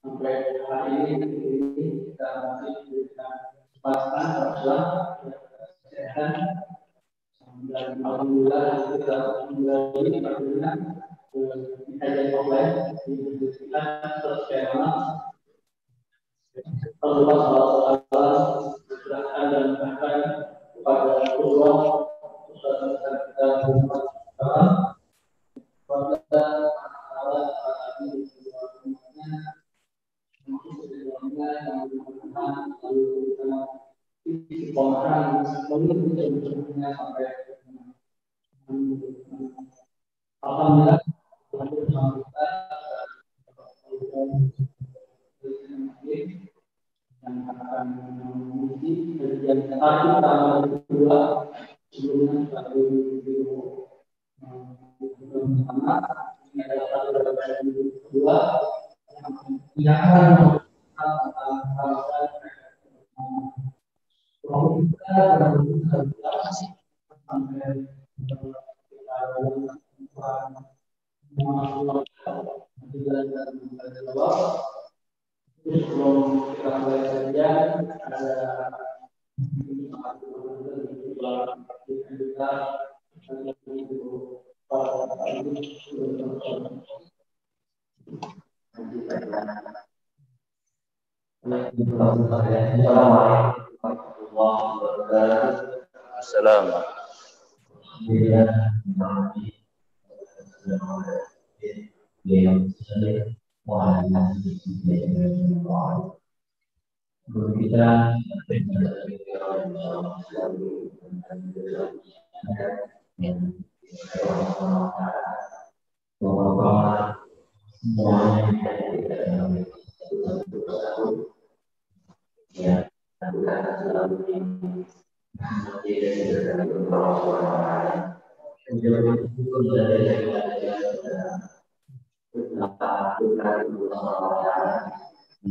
sampai hari ini kita masih diberikan kesempatan dalam kesehatan dan alhamdulillah kita kembali dengan kajian online di Universitas Sosial Allah menjelaskan dan menjelaskan kepada Allah kita pada alhamdulillah yang akan mengisi kajian tanggal kedua sebelumnya satu video pertama ini adalah satu dari kedua yang akan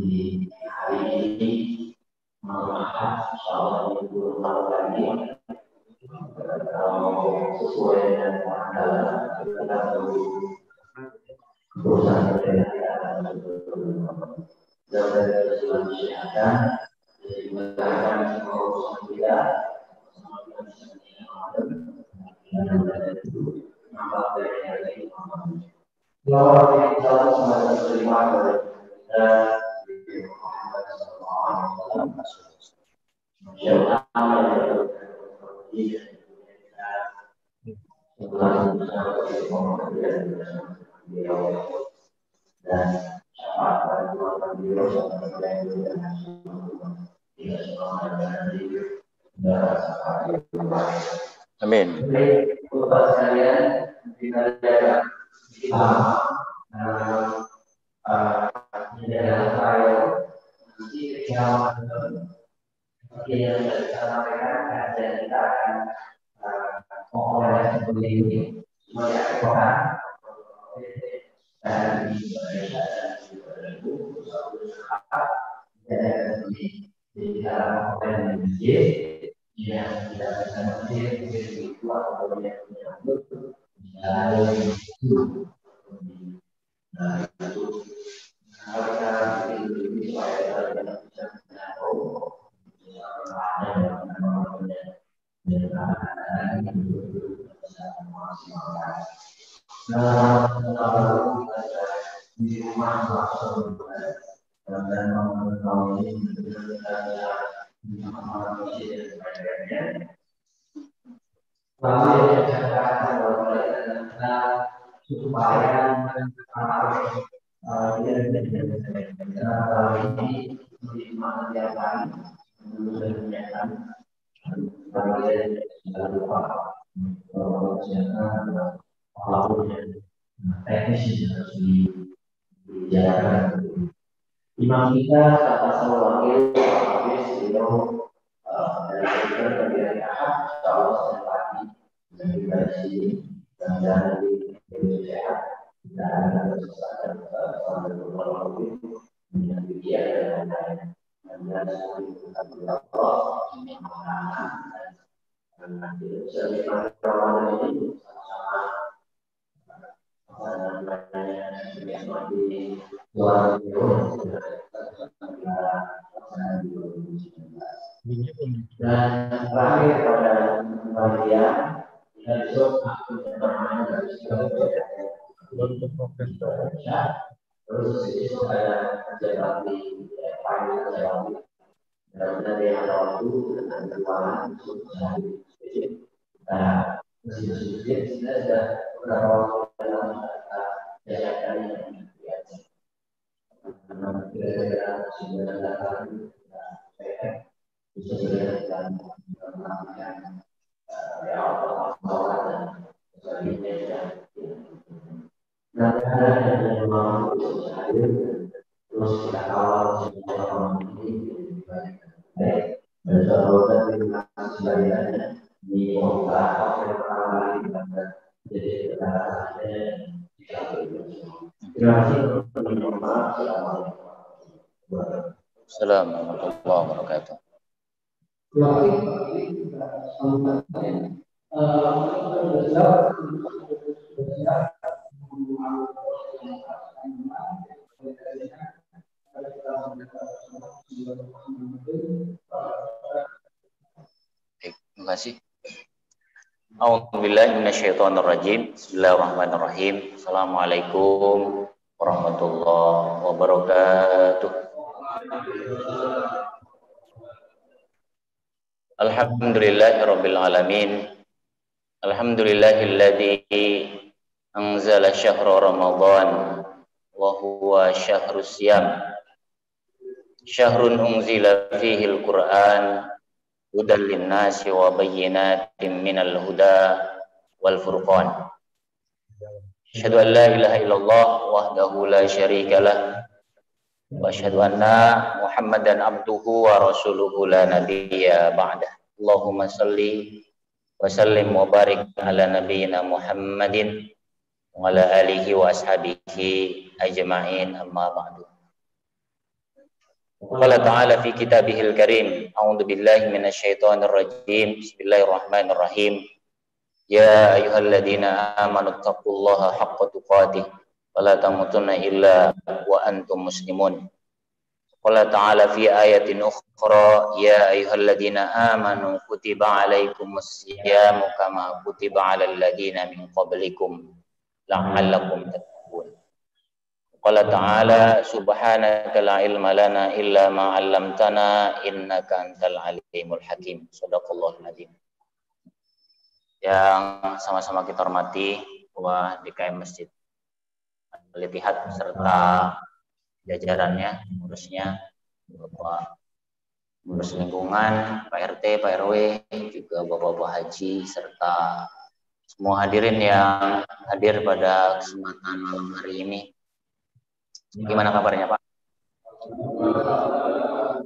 di hari ini sesuai dengan amin. Imam kita kata wakil habis beliau dari bagian ahad Allah sempati dari sini dan dari sehat dan kesehatan dengan dia dan lain-lain dan seperti luar dan terakhir pada panitia kita besok akan bermain dari terus besok ada kerja bakti final kerja bakti dan dari ada waktu dan keuangan untuk sehari nah sedikit kita sudah beberapa waktu dalam jajakan yang biasa karena kira-kira sudah datang bisa dilihat melakukan awal dan sebagainya. Nah, ada yang mau hadir terus kita kawal semua orang ini baik. Dan saudara terima kasih sebagainya di Oka yang pertama kali kita jadi kedatangannya terima kasih untuk menonton. Assalamualaikum warahmatullahi wabarakatuh. Terima kasih. A'udzubillahi minasyaitonirrajim. Bismillahirrahmanirrahim. Assalamualaikum warahmatullahi wabarakatuh. Alhamdulillahirabbil alamin. Alhamdulillahilladzi anzala syahra Ramadan wa huwa syahrus siyam. Syahrun unzila fihi al-Qur'an hudan lin-nasi wa bayyinatin minal huda wal furqan. Asyhadu an la ilaha illallah wahdahu la syarika lah wa asyhadu anna Muhammadan abduhu wa rasuluhu la nabiyya ba'dah. Allahumma salli wa sallim wa barik ala nabiyyina Muhammadin wa ala alihi wa ashabihi ajma'in amma ba'du. Qala ta'ala fi kitabihil karim, a'udzu billahi minasyaitonir rajim. Bismillahirrahmanirrahim. Ya ayyuhalladzina amanu taqullaha haqqa tuqatih wa la tamutunna illa wa antum muslimun. Qala ta'ala fi ayatin ukhra, ya ayyuhalladzina amanu kutiba alaikumus siyamu kama kutiba alal ladzina min qablikum la'allakum tattaqun. Qala ta'ala subhanaka la ilma lana illa ma 'allamtana innaka antal alimul hakim. Shadaqallahul azim. Yang sama-sama kita hormati Ketua DKM Masjid Al-Ittihad serta jajarannya, pengurusnya, Bapak pengurus lingkungan, Pak RT, Pak RW, juga Bapak-bapak haji serta semua hadirin yang hadir pada kesempatan malam hari ini. Gimana kabarnya Pak?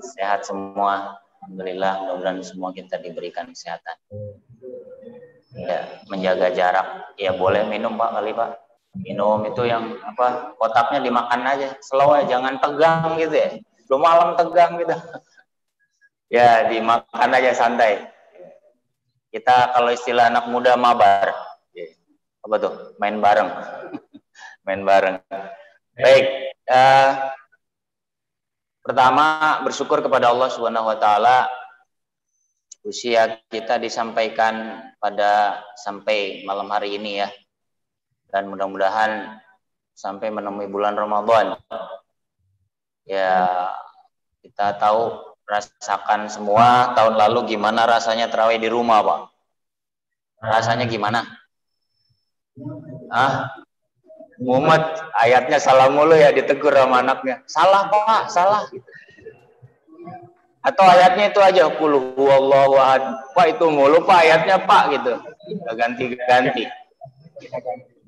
Sehat semua, alhamdulillah. Mudah-mudahan semua kita diberikan kesehatan. Ya, menjaga jarak. Ya boleh minum Pak kali Pak. Minum itu yang apa? Kotaknya dimakan aja, slow aja, jangan tegang gitu ya. Belum malam tegang gitu. Ya dimakan aja santai. Kita kalau istilah anak muda mabar. Apa tuh? Main bareng. Main bareng. Baik. Pertama bersyukur kepada Allah Subhanahu wa taala, usia kita disampaikan pada sampai malam hari ini ya, dan mudah-mudahan sampai menemui bulan Ramadan ya. Kita tahu, rasakan semua tahun lalu gimana rasanya tarawih di rumah Pak. Rasanya gimana? Muhammad ayatnya salah mulu ya, ditegur sama anaknya. Salah Pak, salah. Atau ayatnya itu aja, qul huwallahu ahad. Pak itu mulu Pak ayatnya Pak gitu. Ganti-ganti.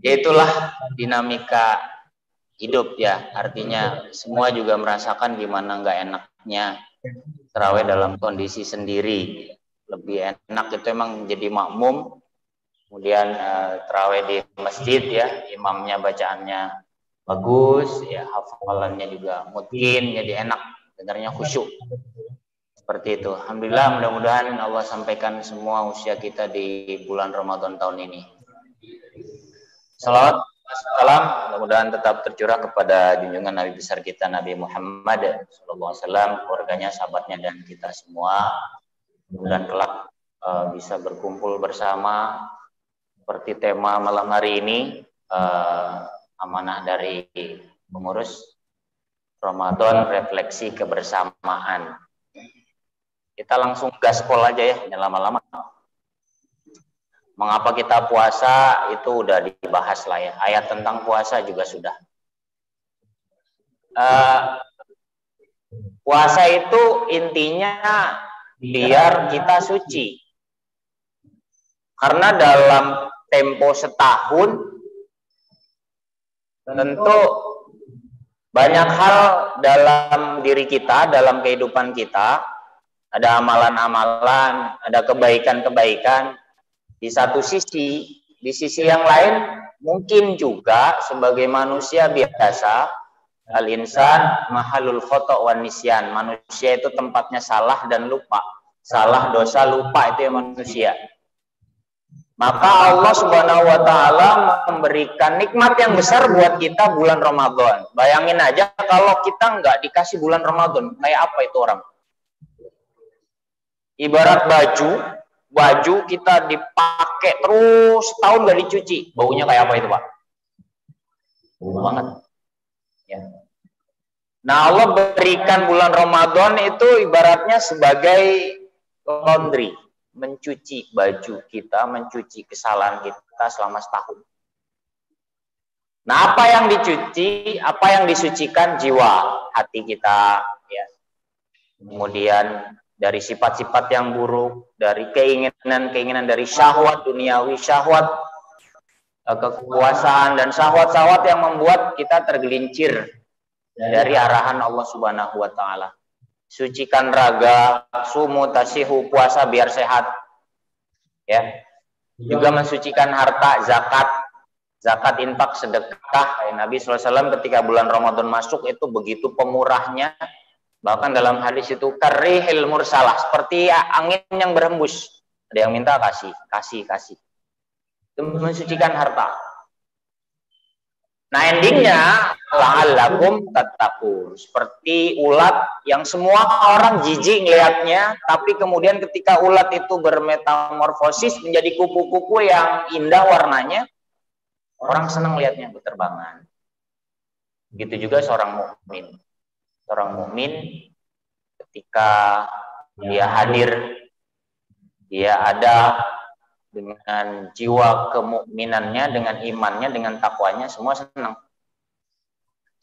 Ya itulah dinamika hidup ya. Artinya semua juga merasakan gimana nggak enaknya tarawih dalam kondisi sendiri. Lebih enak itu emang jadi makmum. Kemudian tarawih di masjid ya, imamnya bacaannya bagus, ya hafalannya juga mungkin, jadi enak, dengarnya khusyuk. Seperti itu. Alhamdulillah, mudah-mudahan Allah sampaikan semua usia kita di bulan Ramadan tahun ini. Salawat salam mudah-mudahan tetap tercurah kepada junjungan Nabi besar kita Nabi Muhammad SAW, keluarganya, sahabatnya, dan kita semua. Mudah-mudahan kelak bisa berkumpul bersama seperti tema malam hari ini, amanah dari pengurus Ramadan, refleksi kebersamaan. Kita langsung gaspol aja ya, jangan lama-lama. Mengapa kita puasa itu udah dibahas lah ya. Ayat tentang puasa juga sudah. Puasa itu intinya biar kita suci. Karena dalam tempo setahun tentu banyak hal dalam diri kita, dalam kehidupan kita, ada amalan-amalan, ada kebaikan-kebaikan. Di satu sisi, di sisi yang lain mungkin juga sebagai manusia biasa, al-insan mahalul khata' wan nisyan. Manusia itu tempatnya salah dan lupa. Salah, dosa, lupa itu ya manusia. Maka Allah Subhanahu wa taala memberikan nikmat yang besar buat kita bulan Ramadan. Bayangin aja kalau kita nggak dikasih bulan Ramadan, kayak apa itu orang? Ibarat baju kita dipakai terus tahun gak dicuci, baunya kayak apa itu Pak? Bau banget. Ya. Nah Allah berikan bulan Ramadan itu ibaratnya sebagai laundry, mencuci baju kita, mencuci kesalahan kita selama setahun. Nah apa yang dicuci, apa yang disucikan? Jiwa, hati kita, ya. Kemudian dari sifat-sifat yang buruk, dari keinginan-keinginan, dari syahwat duniawi, syahwat kekuasaan, dan syahwat-syahwat yang membuat kita tergelincir dari arahan Allah Subhanahu wa taala. Sucikan raga, sumu tasihu, puasa biar sehat. Ya. Juga mensucikan harta, zakat, infak, sedekah. Nabi SAW ketika bulan Ramadan masuk itu begitu pemurahnya. Bahkan dalam hadis itu karihil mursalah, seperti angin yang berhembus. Ada yang minta kasih. Itu mensucikan harta. Nah endingnya la'allakum tattaqun, seperti ulat yang semua orang jijik ngelihatnya, tapi kemudian ketika ulat itu bermetamorfosis menjadi kupu-kupu yang indah warnanya, orang senang lihatnya berterbangan. Begitu juga seorang mukmin. Seorang mukmin ketika dia hadir, dia ada dengan jiwa kemukminannya, dengan imannya, dengan takwanya, semua senang.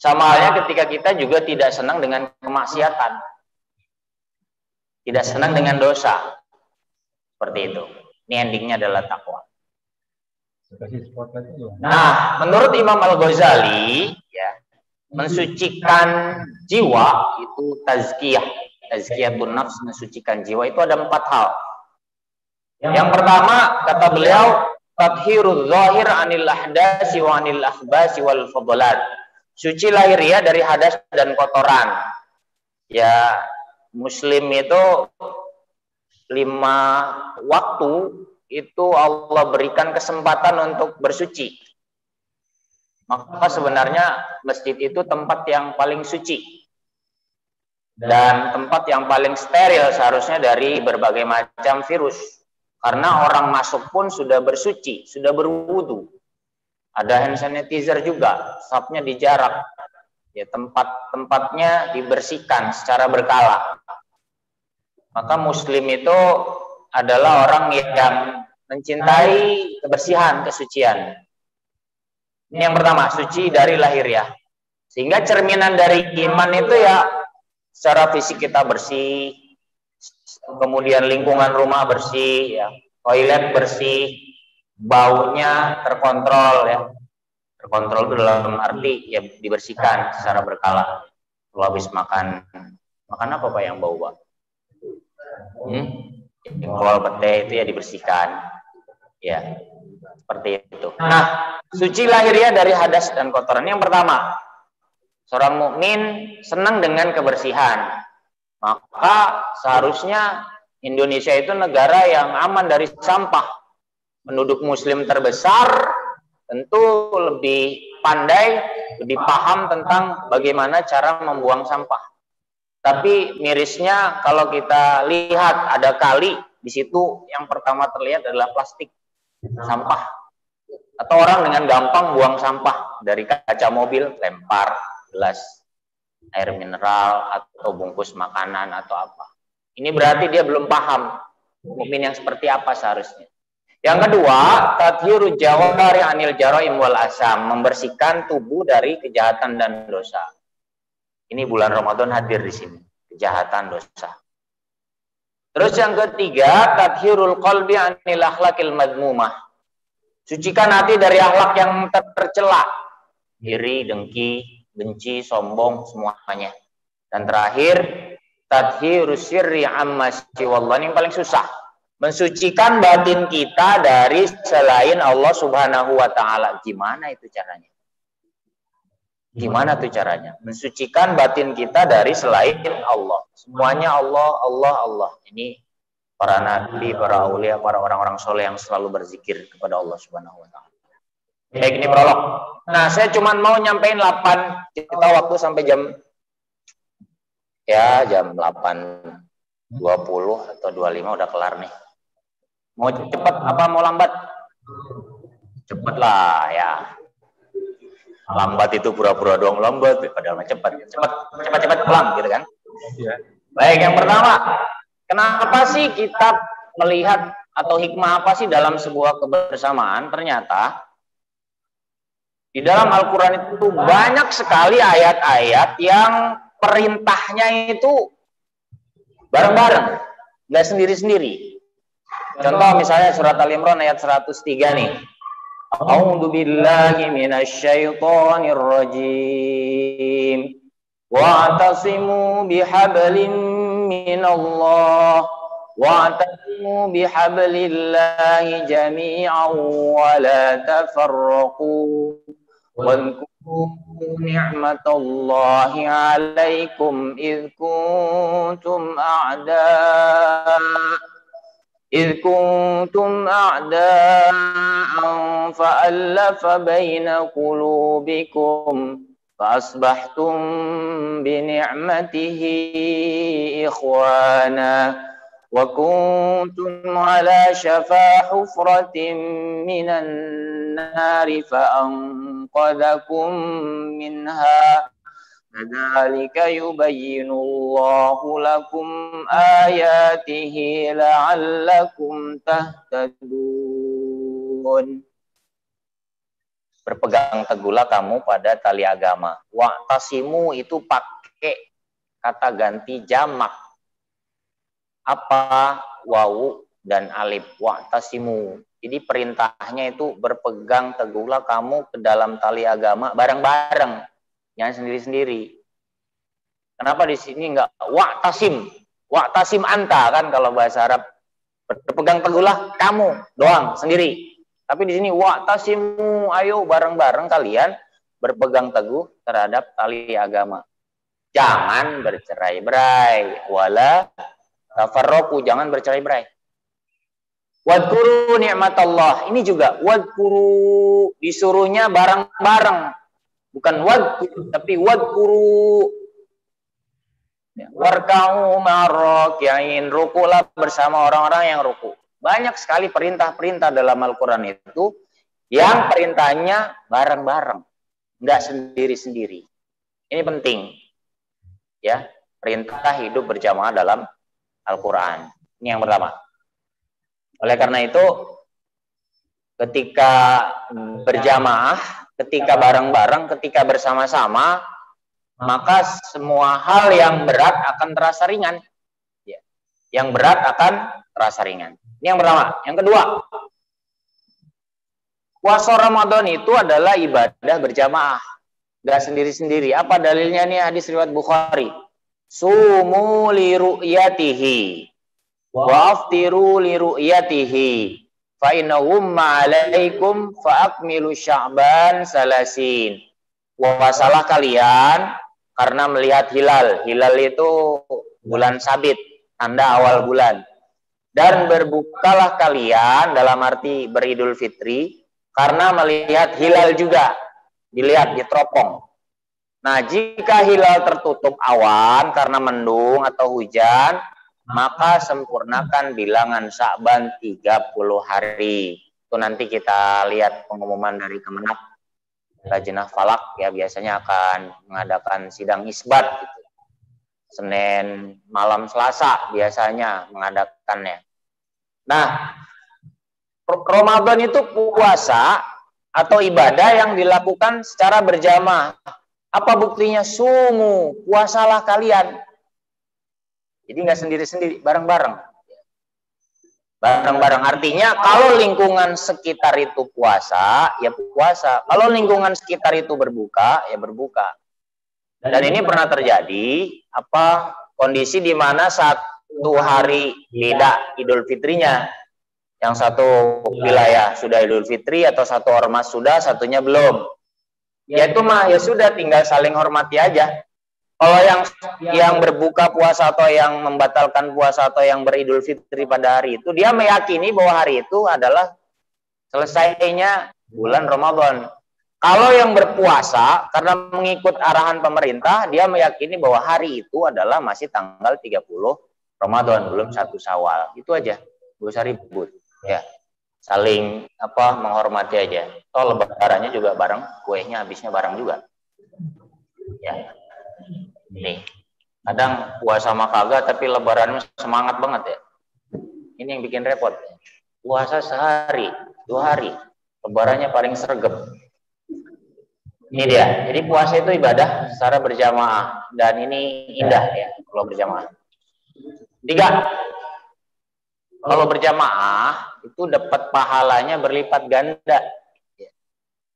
Sama halnya ketika kita juga tidak senang dengan kemaksiatan, tidak senang dengan dosa, seperti itu. Ini endingnya adalah takwa. Nah, menurut Imam Al-Ghazali, ya, mensucikan jiwa itu tazkiyatun nafs, mensucikan jiwa itu ada 4 hal. Yang pertama, kata beliau, tathhirudz zahir anil ahdasi wa anil akhbasi wal fadalat. Suci lahiriah dari hadas dan kotoran. Ya, muslim itu 5 waktu itu Allah berikan kesempatan untuk bersuci. Maka sebenarnya masjid itu tempat yang paling suci dan tempat yang paling steril seharusnya dari berbagai macam virus, karena orang masuk pun sudah bersuci, sudah berwudu, ada hand sanitizer juga, sapnya dijarak, ya, tempat-tempatnya dibersihkan secara berkala. Maka muslim itu adalah orang yang mencintai kebersihan, kesucian. Ini yang pertama, suci dari lahiriah. Sehingga cerminan dari iman itu ya secara fisik kita bersih, kemudian lingkungan rumah bersih, ya, toilet bersih, baunya terkontrol, ya. Terkontrol itu dalam arti ya dibersihkan secara berkala. Kalau habis makan apa Pak yang bau, Pak? Jengkol, pete itu ya dibersihkan. Ya. Seperti itu. Nah, suci lahiriah dari hadas dan kotoran. Yang pertama, seorang mukmin senang dengan kebersihan. Maka seharusnya Indonesia itu negara yang aman dari sampah. Penduduk muslim terbesar, tentu lebih pandai, lebih paham tentang bagaimana cara membuang sampah. Tapi mirisnya kalau kita lihat ada kali di situ yang pertama terlihat adalah plastik sampah. Atau orang dengan gampang buang sampah dari kaca mobil, lempar gelas air mineral atau bungkus makanan atau apa. Ini berarti dia belum paham mukmin yang seperti apa seharusnya. Yang kedua, tathhirul jawari anil jaraim wal asam, membersihkan tubuh dari kejahatan dan dosa. Ini bulan Ramadan hadir di sini, kejahatan dosa. Terus yang ketiga, tathhirul qalbi anil akhlaqil madmumah. Sucikan hati dari akhlak yang tercela, iri, dengki, benci, sombong, semuanya. Dan terakhir, tathhirus sirri amma siwallah, ini yang paling susah. Mensucikan batin kita dari selain Allah Subhanahu wa taala. Gimana itu caranya? Gimana tuh caranya? Mensucikan batin kita dari selain Allah. Semuanya Allah, Allah, Allah. Ini para nabi, para aulia, para orang-orang soleh yang selalu berzikir kepada Allah Subhanahu wa taala. Baik, ini prolog. Nah, saya cuma mau nyampein 8. Kita waktu sampai jam 8:20 atau 25 udah kelar nih. Mau cepat apa mau lambat? Cepet lah ya. Lambat itu pura-pura doang lambat, padahal cepat pulang gitu kan? Ya. Baik, yang pertama, kenapa sih kita melihat atau hikmah apa sih dalam sebuah kebersamaan? Ternyata di dalam Al-Quran itu banyak sekali ayat-ayat yang perintahnya itu bareng-bareng, nggak sendiri-sendiri. Contoh misalnya surat Al-Imran ayat 103 nih. A'udzu billahi minasyaitonir rajim. Wa'tasimu bihablim minallah wa'tasimu bihablillahi jami'an wa la tafarraqu wadhkuru ni'matallahi 'alaikum idh kuntum a'da'an fa'allafa baina qulubikum fa'asbahtum bini'matihi ikhwana wa kuntum ala shafa hufratin minan nari fa'anqadhakum minha kadzalika yubayyinullahu lakum ayatihi la'allakum tahtadun. Berpegang teguhlah kamu pada tali agama. Wa'tasimu itu pakai kata ganti jamak. Apa? Wawu dan alif. Wa'tasimu. Jadi perintahnya itu berpegang teguhlah kamu ke dalam tali agama bareng-bareng. Jangan sendiri-sendiri. Kenapa di sini enggak wa'tasim? Wa'tasim anta kan kalau bahasa Arab. Berpegang teguhlah kamu doang sendiri. Tapi di sini wa'tasimu, ayo bareng-bareng kalian berpegang teguh terhadap tali agama. Jangan bercerai-berai. Wala tafarraqu, jangan bercerai-berai. Wadhkuru ni'matallah. Ini juga wadhkuru, disuruhnya bareng-bareng. Bukan wadhkuru, tapi wadhkuru. Warka'u ma'arraki'in, rukulah bersama orang-orang yang ruku. Banyak sekali perintah-perintah dalam Al-Quran itu yang perintahnya bareng-bareng, nggak sendiri-sendiri. Ini penting, ya, perintah hidup berjamaah dalam Al-Quran. Ini yang pertama. Oleh karena itu, ketika berjamaah, ketika bareng-bareng, ketika bersama-sama, maka semua hal yang berat akan terasa ringan. Ya. Yang berat akan terasa ringan. Ini yang pertama. Yang kedua, puasa Ramadan itu adalah ibadah berjamaah, nggak sendiri-sendiri. Apa dalilnya nih? Hadis riwayat Bukhari. Sumu li ru'yatihi wa aftiru li ru'yatihi fa innahum ma'alaikum fa akmilu sya'ban salasin. Puasalah kalian karena melihat hilal. Hilal itu bulan sabit, tanda awal bulan. Dan berbukalah kalian dalam arti beridul fitri karena melihat hilal juga. dilihat, diteropong. Nah, jika hilal tertutup awan karena mendung atau hujan, maka sempurnakan bilangan Sya'ban 30 hari. Itu nanti kita lihat pengumuman dari Kemenak, Lajnah Falak ya, biasanya akan mengadakan sidang isbat gitu. Senin malam Selasa biasanya mengadakannya. Nah, Ramadan itu puasa atau ibadah yang dilakukan secara berjamaah. Apa buktinya? Sumu, puasalah kalian. Jadi nggak sendiri-sendiri, bareng-bareng. Bareng-bareng artinya kalau lingkungan sekitar itu puasa, ya puasa. Kalau lingkungan sekitar itu berbuka, ya berbuka. Dan ini pernah terjadi, kondisi di mana satu hari beda Idul Fitrinya. Yang satu wilayah sudah Idul Fitri atau satu ormas sudah, satunya belum. Ya itu mah ya sudah, tinggal saling hormati aja. Kalau yang berbuka puasa atau yang membatalkan puasa atau yang beridul fitri pada hari itu, dia meyakini bahwa hari itu adalah selesainya bulan Ramadan. Kalau yang berpuasa karena mengikut arahan pemerintah, dia meyakini bahwa hari itu adalah masih tanggal 30 Ramadan, belum 1 Syawal. Itu aja, gak usah ribut. Ya, saling menghormati aja. Toh lebarannya juga bareng, kuenya habisnya bareng juga. Ya. Nih, kadang puasa mah kagak tapi lebaran semangat banget ya. Ini yang bikin repot. Puasa sehari, 2 hari, lebarannya paling sregep. Ini dia. Jadi puasa itu ibadah secara berjamaah dan ini indah ya kalau berjamaah. 3. Kalau berjamaah itu dapat pahalanya berlipat ganda.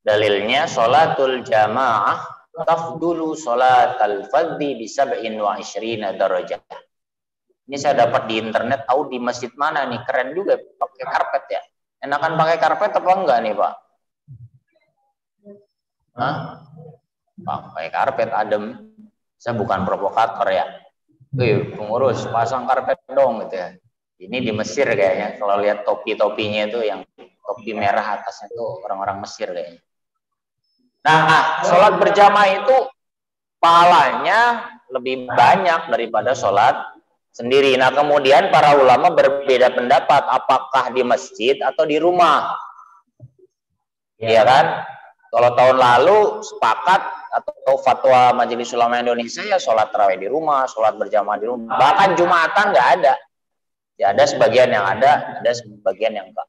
Dalilnya sholatul jamaah tafdulu sholatal fardhi bi 27 darajah. Ini saya dapat di internet, tahu di masjid mana nih, keren juga pakai karpet ya. Enakan pakai karpet apa enggak nih, Pak? Hah? Pakai karpet adem. Saya bukan provokator ya. Pengurus pasang karpet dong gitu ya. Ini di Mesir kayaknya, kalau lihat topi-topinya itu yang topi merah atasnya itu orang-orang Mesir kayaknya. Nah, sholat berjamaah itu pahalanya lebih banyak daripada sholat sendiri. Nah, kemudian para ulama berbeda pendapat apakah di masjid atau di rumah. Iya kan? Kalau tahun lalu sepakat atau fatwa Majelis Ulama Indonesia ya sholat tarawih di rumah, sholat berjamaah di rumah. Bahkan Jumatan nggak ada. Ya ada sebagian yang ada sebagian yang enggak.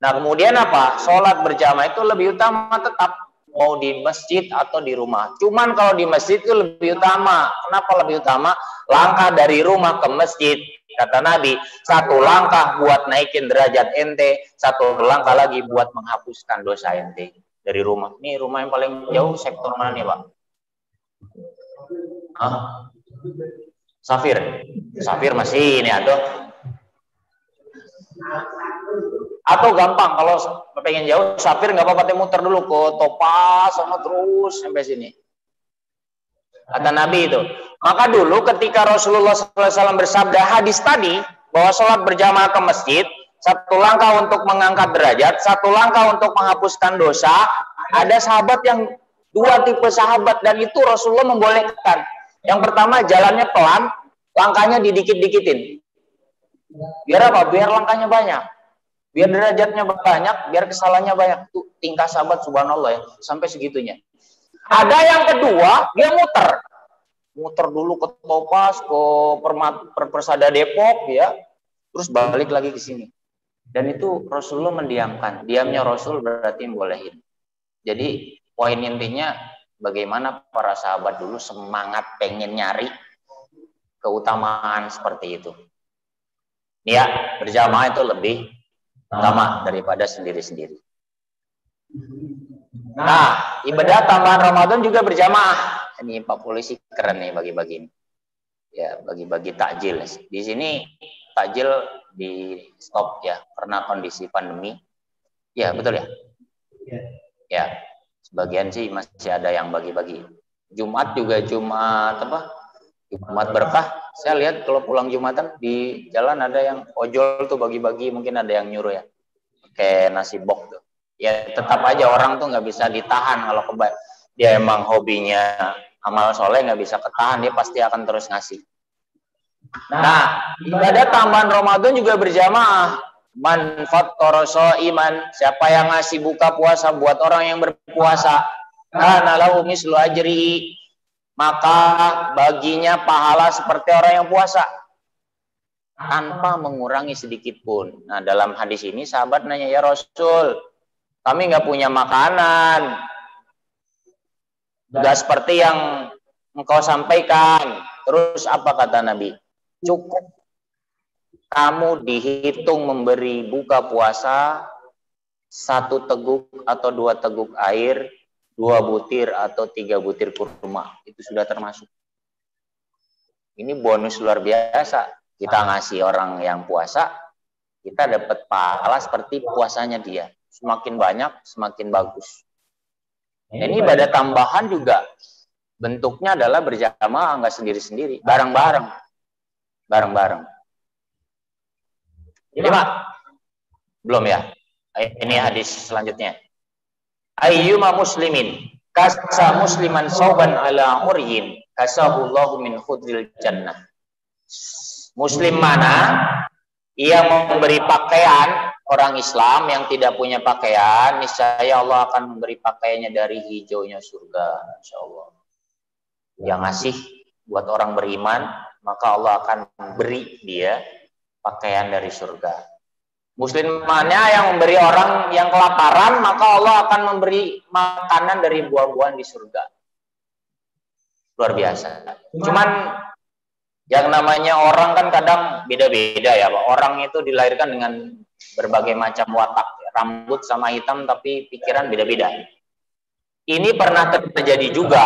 Nah, kemudian apa? Sholat berjamaah itu lebih utama tetap mau di masjid atau di rumah. Cuman kalau di masjid itu lebih utama. Kenapa lebih utama? Langkah dari rumah ke masjid. Kata Nabi, 1 langkah buat naikin derajat ente, 1 langkah lagi buat menghapuskan dosa ente dari rumah. Ini rumah yang paling jauh sektor mana nih, Pak? Hah? Safir masih ini atau gampang kalau pengen jauh Safir nggak apa-apa, muter dulu ke Topas sama terus sampai sini. Kata Nabi itu. Maka dulu ketika Rasulullah SAW bersabda hadis tadi bahwa sholat berjamaah ke masjid 1 langkah untuk mengangkat derajat, 1 langkah untuk menghapuskan dosa. Ada sahabat yang 2 tipe sahabat dan itu Rasulullah membolehkan. Yang pertama jalannya pelan, langkahnya didikit-dikitin. Biar apa? Biar langkahnya banyak. Biar derajatnya banyak, biar kesalahannya banyak. Tuh tingkah sahabat subhanallah ya, sampai segitunya. Ada yang kedua, dia muter dulu ke Topas, ke Persada Depok ya, terus balik lagi ke sini. Dan itu Rasulullah mendiamkan. Diamnya Rasul berarti bolehin. Jadi poin intinya bagaimana para sahabat dulu semangat pengen nyari keutamaan seperti itu. Ya, berjamaah itu lebih utama daripada sendiri-sendiri. Nah, ibadah tambahan Ramadan juga berjamaah. Ini Pak Polisi keren nih bagi-bagi ini. Ya, bagi-bagi takjil. Di sini takjil di stop ya karena kondisi pandemi. Ya, betul ya? Ya, sebagian sih masih ada yang bagi-bagi. Jumat juga Jumat Jumat berkah. Saya lihat kalau pulang Jumatan di jalan ada yang ojol tuh bagi-bagi, mungkin ada yang nyuruh ya. Kayak nasi bok tuh. Ya tetap aja orang tuh nggak bisa ditahan kalau dia emang hobinya amal soleh, nggak bisa ketahan, dia pasti akan terus ngasih. Nah, ibadah tambahan Ramadan juga berjamaah. Man fattara iman, siapa yang ngasih buka puasa buat orang yang berpuasa, kana lahu mislu ajri, maka baginya pahala seperti orang yang puasa tanpa mengurangi sedikit pun. Nah, dalam hadis ini sahabat nanya, ya Rasul, kami nggak punya makanan, nggak seperti yang engkau sampaikan. Terus apa kata Nabi? Cukup kamu dihitung memberi buka puasa 1 teguk atau 2 teguk air, 2 butir atau 3 butir kurma. Itu sudah termasuk. Ini bonus luar biasa. Kita ngasih orang yang puasa, kita dapat pahala seperti puasanya dia. Semakin banyak, semakin bagus. Dan ini ibadah tambahan juga bentuknya adalah berjamaah, nggak sendiri-sendiri, bareng-bareng. Bareng-bareng. 5. Belum ya? Ini hadis selanjutnya. Ayyuma muslimin kasa musliman sauban ala uryin kasabullahu min khudril jannah. Muslim mana ia memberi pakaian orang Islam yang tidak punya pakaian, niscaya Allah akan memberi pakaiannya dari hijaunya surga, insyaallah. Yang ngasih buat orang beriman, maka Allah akan beri dia pakaian dari surga. Muslim mana yang memberi orang yang kelaparan, maka Allah akan memberi makanan dari buah-buahan di surga. Luar biasa. Cuman yang namanya orang kan kadang beda-beda ya, Pak. Orang itu dilahirkan dengan berbagai macam watak, rambut sama hitam, tapi pikiran beda-beda. Ini pernah terjadi juga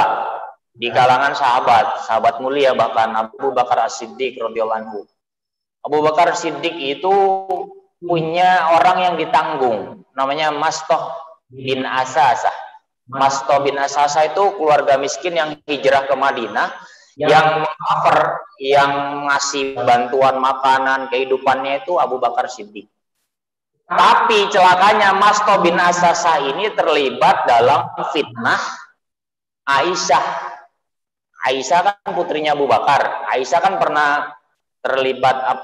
di kalangan sahabat mulia, bahkan Abu Bakar As-Siddiq radhiyallahu anhu. Abu Bakar Siddiq itu punya orang yang ditanggung, namanya Mastoh bin Asasah. Mastoh bin Asasah itu keluarga miskin yang hijrah ke Madinah, yang cover, yang ngasih bantuan makanan, kehidupannya itu Abu Bakar Siddiq. Tapi celakanya Mastoh bin Asasah ini terlibat dalam fitnah Aisyah. Aisyah kan putrinya Abu Bakar. Aisyah kan pernah terlibat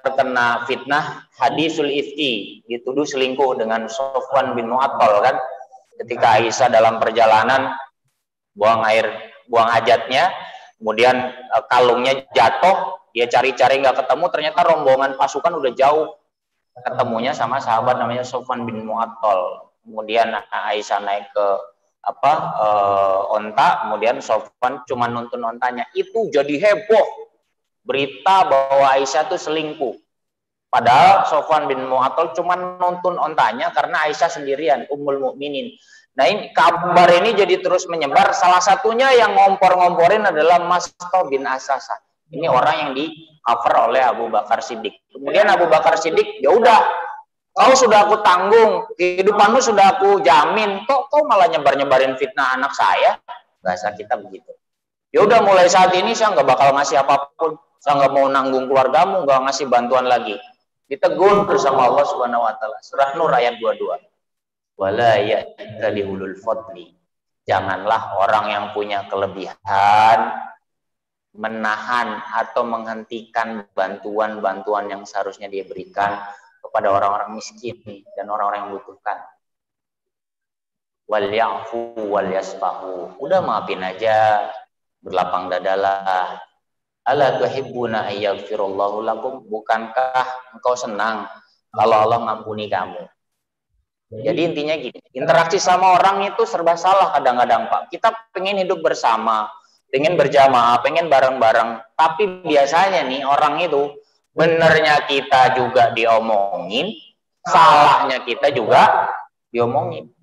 terkena fitnah hadisul ifki, dituduh selingkuh dengan Sofwan bin Mu'attal kan, ketika Aisyah dalam perjalanan buang hajatnya, kemudian kalungnya jatuh, dia cari-cari nggak ketemu, ternyata rombongan pasukan udah jauh, ketemunya sama sahabat namanya Sofwan bin Mu'attal. Kemudian Aisyah naik ke onta, kemudian Sofwan cuma nuntun ontanya, itu jadi heboh berita bahwa Aisyah itu selingkuh. Padahal Sofwan bin Mu'attal cuma nuntun ontanya karena Aisyah sendirian, Ummul Mukminin. Nah, ini kabar ini jadi terus menyebar. Salah satunya yang ngompor-ngomporin adalah Mastoh bin Asasah. Ini orang yang di-cover oleh Abu Bakar Siddiq. Kemudian Abu Bakar Siddiq, ya udah, kau sudah aku tanggung, kehidupanmu sudah aku jamin, kok malah nyebar-nyebarin fitnah anak saya? Bahasa kita begitu. Ya udah, mulai saat ini saya nggak bakal ngasih apapun. Saya nggak mau nanggung keluargamu, nggak ngasih bantuan lagi. Ditegur bersama Allah Subhanahu Wa Taala. Surah Nur ayat 22. Wala ya'tali ulul fadli. Janganlah orang yang punya kelebihan menahan atau menghentikan bantuan-bantuan yang seharusnya dia berikan kepada orang-orang miskin dan orang-orang yang membutuhkan. Wal ya'fu wal yasfahu. Udah maafin aja, berlapang dadalah. Ala tuhibbuna ayyaghfirallahu lakum, bukankah engkau senang kalau Allah ngampuni kamu? Jadi intinya gini, interaksi sama orang itu serba salah kadang-kadang, Pak. Kita pengen hidup bersama, pengen berjamaah, pengen bareng-bareng, tapi biasanya nih orang itu benernya kita juga diomongin, salahnya kita juga diomongin.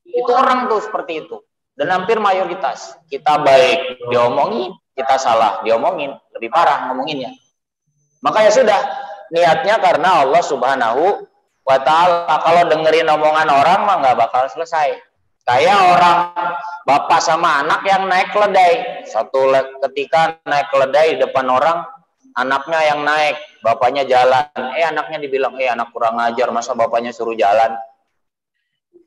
Itu orang tuh seperti itu. Dan hampir mayoritas, kita baik diomongin, kita salah diomongin, lebih parah ngomonginnya. Maka ya sudah, niatnya karena Allah Subhanahu Wa Ta'ala. Kalau dengerin omongan orang mah nggak bakal selesai. Kayak orang bapak sama anak yang naik keledai. Satu ketika naik keledai di depan orang, anaknya yang naik, bapaknya jalan. Anaknya dibilang, anak kurang ajar, masa bapaknya suruh jalan.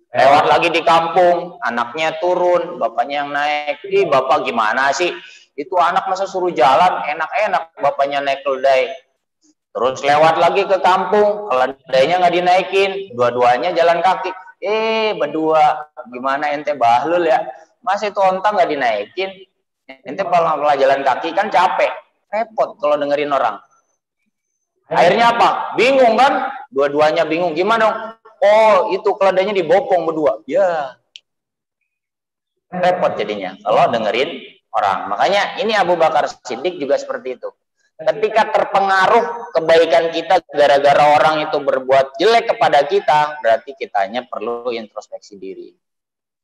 Lewat lagi di kampung, anaknya turun, bapaknya yang naik. Ih, bapak gimana sih? Itu anak masa suruh jalan, enak-enak bapaknya naik keledai. Terus lewat lagi ke kampung, keledainya nggak dinaikin, dua-duanya jalan kaki. Berdua, gimana ente bahlul ya? Masih itu onta nggak dinaikin, ente malah jalan kaki kan capek, repot kalau dengerin orang. Akhirnya apa? Bingung kan? Dua-duanya bingung. Gimana dong? Oh, itu keledainya dibopong berdua. Ya, repot jadinya kalau dengerin orang. Makanya ini Abu Bakar Siddiq juga seperti itu. Ketika terpengaruh kebaikan kita gara-gara orang itu berbuat jelek kepada kita, berarti kitanya perlu introspeksi diri.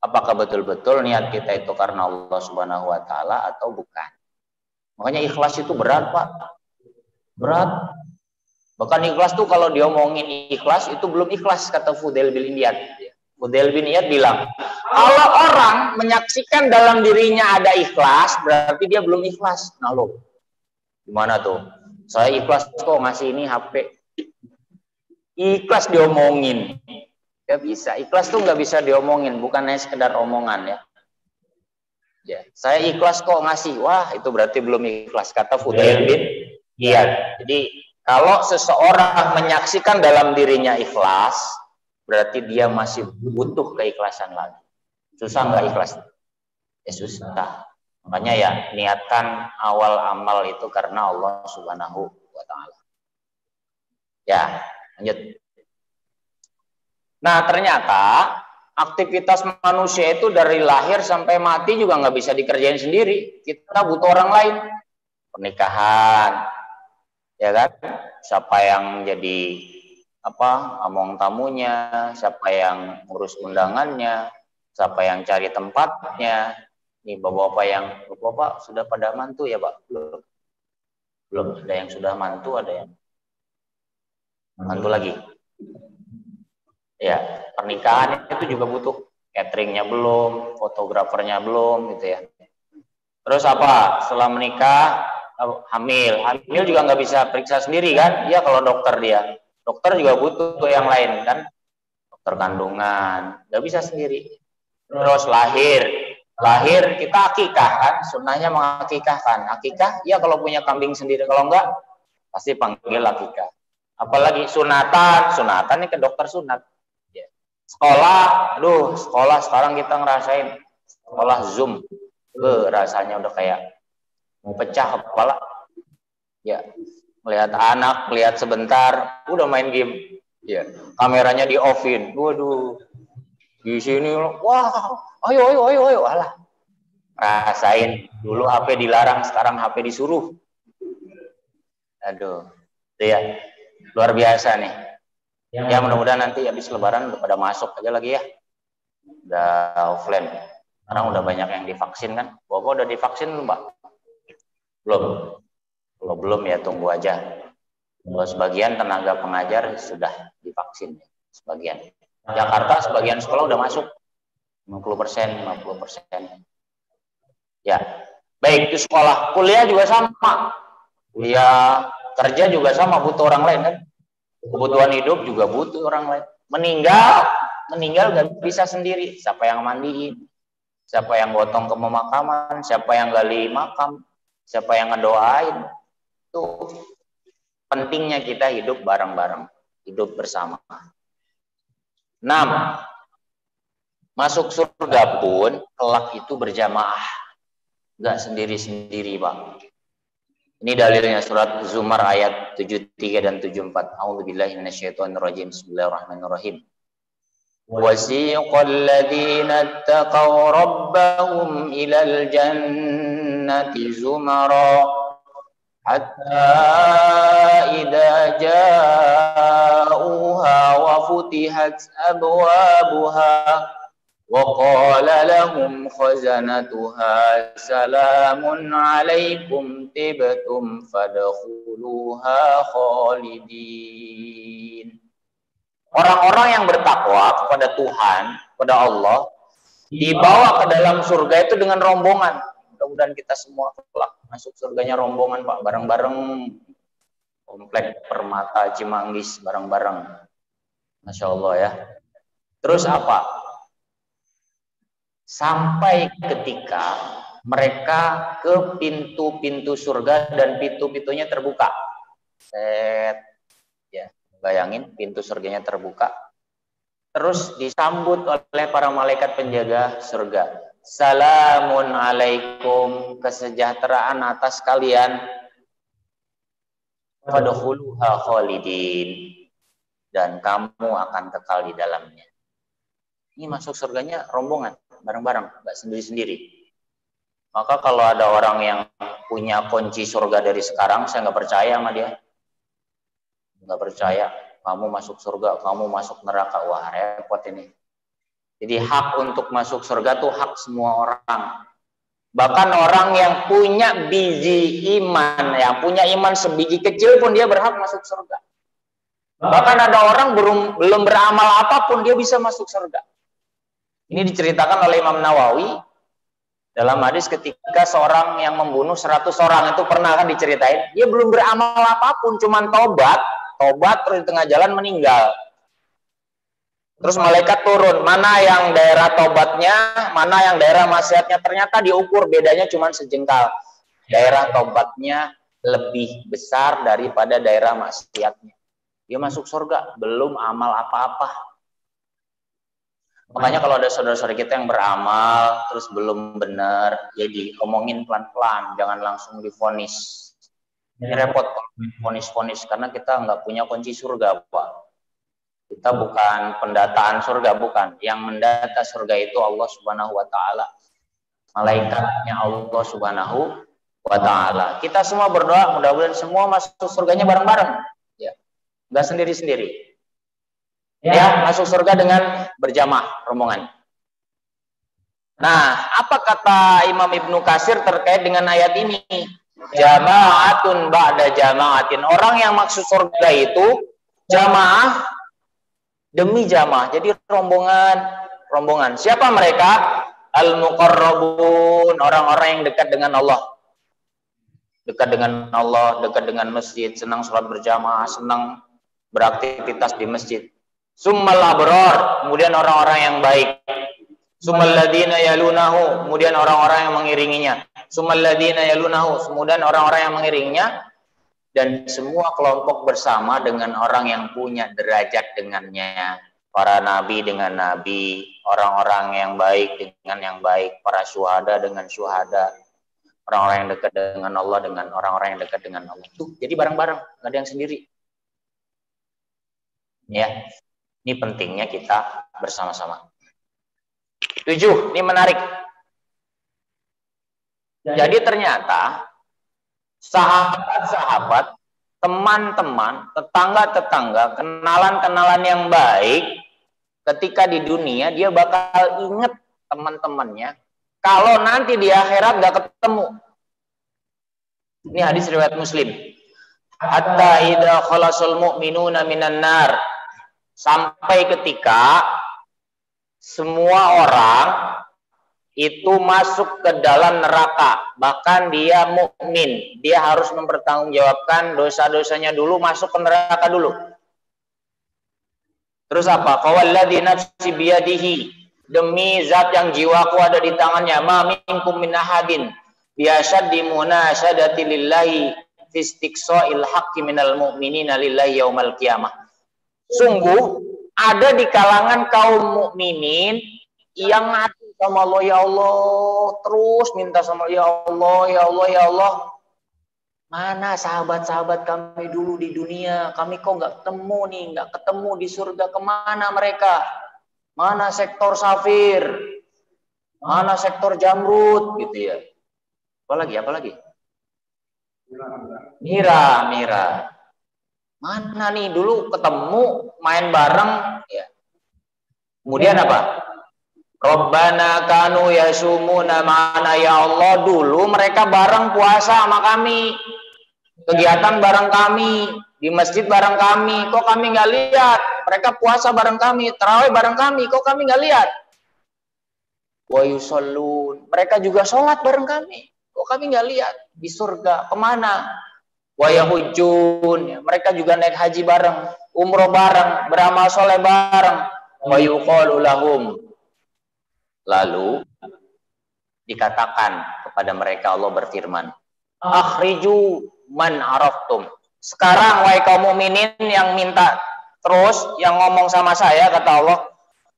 Apakah betul-betul niat kita itu karena Allah Subhanahu wa taala atau bukan? Makanya ikhlas itu berat, Pak. Berat. Bahkan ikhlas tuh kalau diomongin ikhlas itu belum ikhlas, kata Fudail bin Iyad. Fudail bin Iyad bilang, kalau orang menyaksikan dalam dirinya ada ikhlas, berarti dia belum ikhlas. Nah lo, gimana tuh? Saya ikhlas kok ngasih ini HP. Ikhlas diomongin. Gak bisa. Ikhlas tuh gak bisa diomongin. Bukan hanya sekedar omongan ya. Ya, saya ikhlas kok ngasih. Wah, itu berarti belum ikhlas. Kata Fudail bin Iyad. Jadi, kalau seseorang menyaksikan dalam dirinya ikhlas, berarti dia masih butuh keikhlasan lagi. Susah nggak ikhlas? Ya susah. Makanya ya niatkan awal amal itu karena Allah Subhanahu wa taala. Ya, lanjut. Nah, ternyata aktivitas manusia itu dari lahir sampai mati juga nggak bisa dikerjain sendiri. Kita butuh orang lain. Pernikahan, ya kan? Siapa yang jadi among tamunya, siapa yang ngurus undangannya, siapa yang cari tempatnya. Nih bapak-bapak yang bapak sudah pada mantu ya Pak? Belum. Ada yang sudah mantu, ada yang mantu lagi. Ya, pernikahan itu juga butuh cateringnya belum, fotografernya belum gitu ya. Terus apa? Setelah menikah hamil juga nggak bisa periksa sendiri kan? Iya kalau dokter dia. Dokter juga butuh yang lain kan? Dokter kandungan, nggak bisa sendiri. Terus lahir kita akikah kan, sunnahnya mengakikahkan. Akikah, ya kalau punya kambing sendiri, kalau enggak pasti panggil akikah. Apalagi sunatan ini ke dokter sunat. Ya. Sekolah sekarang kita ngerasain sekolah Zoom, rasanya udah kayak mau pecah kepala. Ya, melihat anak, lihat sebentar, udah main game. Ya, kameranya di offin. Waduh, di sini, wah. Ayo, alah. Rasain, dulu HP dilarang, sekarang HP disuruh. Aduh, itu ya, luar biasa nih. Ya mudah-mudahan nanti habis lebaran udah pada masuk aja lagi ya. Udah offline. Sekarang udah banyak yang divaksin kan. Bapak udah divaksin belum, Pak? Belum. Kalau belum ya tunggu aja. Kalau sebagian tenaga pengajar sudah divaksin. Sebagian. Jakarta sebagian sekolah udah masuk. 50%. Ya, baik itu sekolah, kuliah juga sama. Kuliah, kerja juga sama, butuh orang lain kan. Kebutuhan hidup juga butuh orang lain. Meninggal gak bisa sendiri. Siapa yang mandiin? Siapa yang gotong ke pemakaman? Siapa yang gali makam? Siapa yang ngedoain? Itu pentingnya kita hidup bareng-bareng, hidup bersama. 6. Masuk surga pun kelak itu berjamaah, nggak sendiri-sendiri, Pak. Ini dalilnya surat Zumar ayat 73 dan 74. A'udzubillahi minasyaitonirrajim. Bismillahirrahmanirrahim. Wasiqal ladzina ittaqaw rabbahum ilal jannati zumara hatta idza ja'uha wa futihat abwabuha وقال لهم خزنتها سلام عليكم طبتم فادخلوها خالدين. Orang-orang yang bertakwa kepada Tuhan, kepada Allah, dibawa ke dalam surga itu dengan rombongan. Mudah-mudahan kita semua kelak masuk surganya rombongan, Pak, bareng-bareng. Komplek Permata Cimanggis bareng-bareng. Masya Allah ya. Terus apa? sampai ketika mereka ke pintu-pintu surga dan pintu-pintunya terbuka. Set, ya, bayangin pintu surganya terbuka. Terus disambut oleh para malaikat penjaga surga. Salamun alaikum, kesejahteraan atas kalian. Fadkhuluha khalidin, dan kamu akan kekal di dalamnya. Ini masuk surganya rombongan, bareng-bareng, nggak sendiri-sendiri. Maka kalau ada orang yang punya kunci surga dari sekarang, saya nggak percaya sama dia. Nggak percaya, kamu masuk surga, kamu masuk neraka, wah repot ini. Jadi hak untuk masuk surga tuh hak semua orang. Bahkan orang yang punya biji iman, yang punya iman sebiji kecil pun dia berhak masuk surga. Bahkan ada orang belum beramal apapun dia bisa masuk surga. Ini diceritakan oleh Imam Nawawi dalam hadis ketika seorang yang membunuh 100 orang itu pernah kan diceritain, dia belum beramal apapun, cuman tobat terus di tengah jalan meninggal. Terus malaikat turun, mana yang daerah tobatnya, mana yang daerah maksiatnya, ternyata diukur bedanya cuma sejengkal. Daerah tobatnya lebih besar daripada daerah maksiatnya. Dia masuk surga, belum amal apa-apa. Makanya kalau ada saudara-saudara kita yang beramal, terus belum benar, ya diomongin pelan-pelan, jangan langsung divonis. Ini repot kalau divonis-vonis, karena kita nggak punya kunci surga, Pak. Kita bukan pendataan surga, bukan. Yang mendata surga itu Allah Subhanahu wa Ta'ala. Malaikatnya Allah Subhanahu wa Ta'ala. Kita semua berdoa, mudah-mudahan semua masuk surganya bareng-bareng. Ya. Nggak sendiri-sendiri. Ya, masuk surga dengan berjamaah rombongan. Nah, apa kata Imam Ibnu Katsir terkait dengan ayat ini? Jama'atun ba'da jama'atin. Orang yang maksud surga itu jamaah demi jamaah. Jadi rombongan. Siapa mereka? Al-muqarrabun, orang-orang yang dekat dengan Allah. Dekat dengan Allah, dekat dengan masjid, senang sholat berjamaah, senang beraktivitas di masjid. Summal abrar, kemudian orang-orang yang baik. Summal ladina yalunahu, kemudian orang-orang yang mengiringinya. Summal ladina yalunahu, kemudian orang-orang yang mengiringinya. Dan semua kelompok bersama dengan orang yang punya derajat dengannya. Para nabi dengan nabi, orang-orang yang baik dengan yang baik, para syuhada dengan syuhada, orang-orang yang dekat dengan Allah dengan orang-orang yang dekat dengan Allah. Tuh, jadi bareng-bareng, nggak ada yang sendiri. Ya, ini pentingnya kita bersama-sama. 7, ini menarik. Jadi ternyata sahabat-sahabat, teman-teman, tetangga-tetangga, kenalan-kenalan yang baik, ketika di dunia dia bakal inget teman-temannya. Kalau nanti di akhirat gak ketemu. Ini hadis riwayat Muslim. Hatta idza khalasul mu'minuna minan nar. Sampai ketika semua orang itu masuk ke dalam neraka, bahkan dia mukmin, dia harus mempertanggungjawabkan dosa-dosanya dulu, masuk ke neraka dulu. Terus apa? Fawalladzi nafsi biyadihi, demi zat yang jiwaku ada di tangannya, ma minkum min ahadin biasyaddi munasyadati lillahi fi istiqsa'il haqqi minal mu'minina lillahi yaumal qiyamah. Sungguh ada di kalangan kaum mukminin yang ngaku sama Allah, ya Allah, terus minta sama ya Allah, ya Allah, ya Allah. Mana sahabat-sahabat kami dulu di dunia, kami kok nggak ketemu nih, nggak ketemu di surga, kemana mereka? Mana sektor safir? Mana sektor jamrud gitu ya? Apalagi? Mira. Mana nih dulu ketemu main bareng ya. Kemudian apa? Rabbana kanu yasumuna ma'ana, ya Allah, dulu mereka bareng puasa sama kami. Kegiatan bareng kami, di masjid bareng kami, kok kami nggak lihat? Mereka puasa bareng kami, tarawih bareng kami, kok kami nggak lihat? Wa yusallun, mereka juga sholat bareng kami, kok kami nggak lihat? Di surga kemana? Wa yahujjun, mereka juga naik haji bareng, umroh bareng, beramal soleh bareng. Wa yuqalu lahum, lalu dikatakan kepada mereka, Allah berfirman, akhriju man araftum. Sekarang wahai kaum mukminin yang minta terus, yang ngomong sama saya, kata Allah,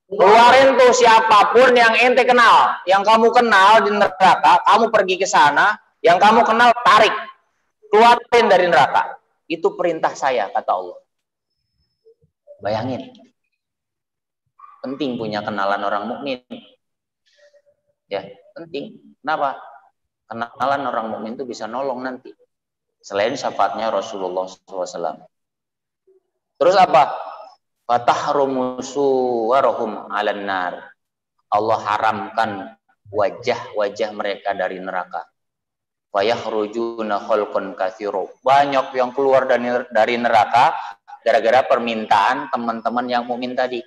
keluarin tuh siapapun yang ente kenal, yang kamu kenal di neraka, kamu pergi ke sana, yang kamu kenal tarik, keluarin dari neraka. Itu perintah saya, kata Allah. Bayangin, penting punya kenalan orang mukmin. Ya, penting. Kenapa? Kenalan orang mukmin itu bisa nolong nanti. Selain syafaatnya Rasulullah SAW. Terus apa? Fatahrumu suwarahum 'alan nar. Allah haramkan wajah-wajah mereka dari neraka. Fayakhrujuna khalqan katsiru. Banyak yang keluar dari neraka gara-gara permintaan teman-teman yang mukmin tadi.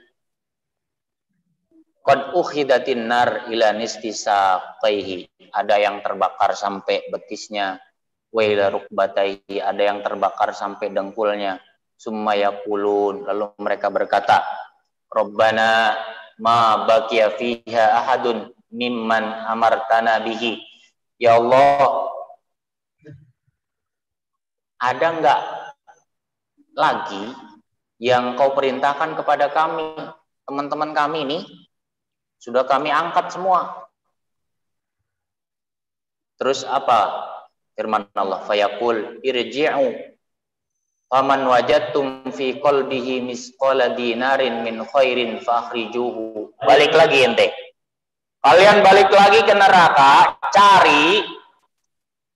Qad ukhidatin nar ila nistisaqaihi. Ada yang terbakar sampai betisnya. Wa ila rukbataihi. Ada yang terbakar sampai dengkulnya. Summa yaqulun. Lalu mereka berkata, Rabbana ma baqiya fiha ahadun mimman amartana bihi. Ya Allah, ada enggak lagi yang kau perintahkan kepada kami, teman-teman kami ini, sudah kami angkat semua. Terus apa? Firman Allah, fayaqul irji'u faman wajadtum fi qalbihi misqala dinarin min khairin fakhrijuhu. Balik lagi ente. Kalian balik lagi ke neraka, cari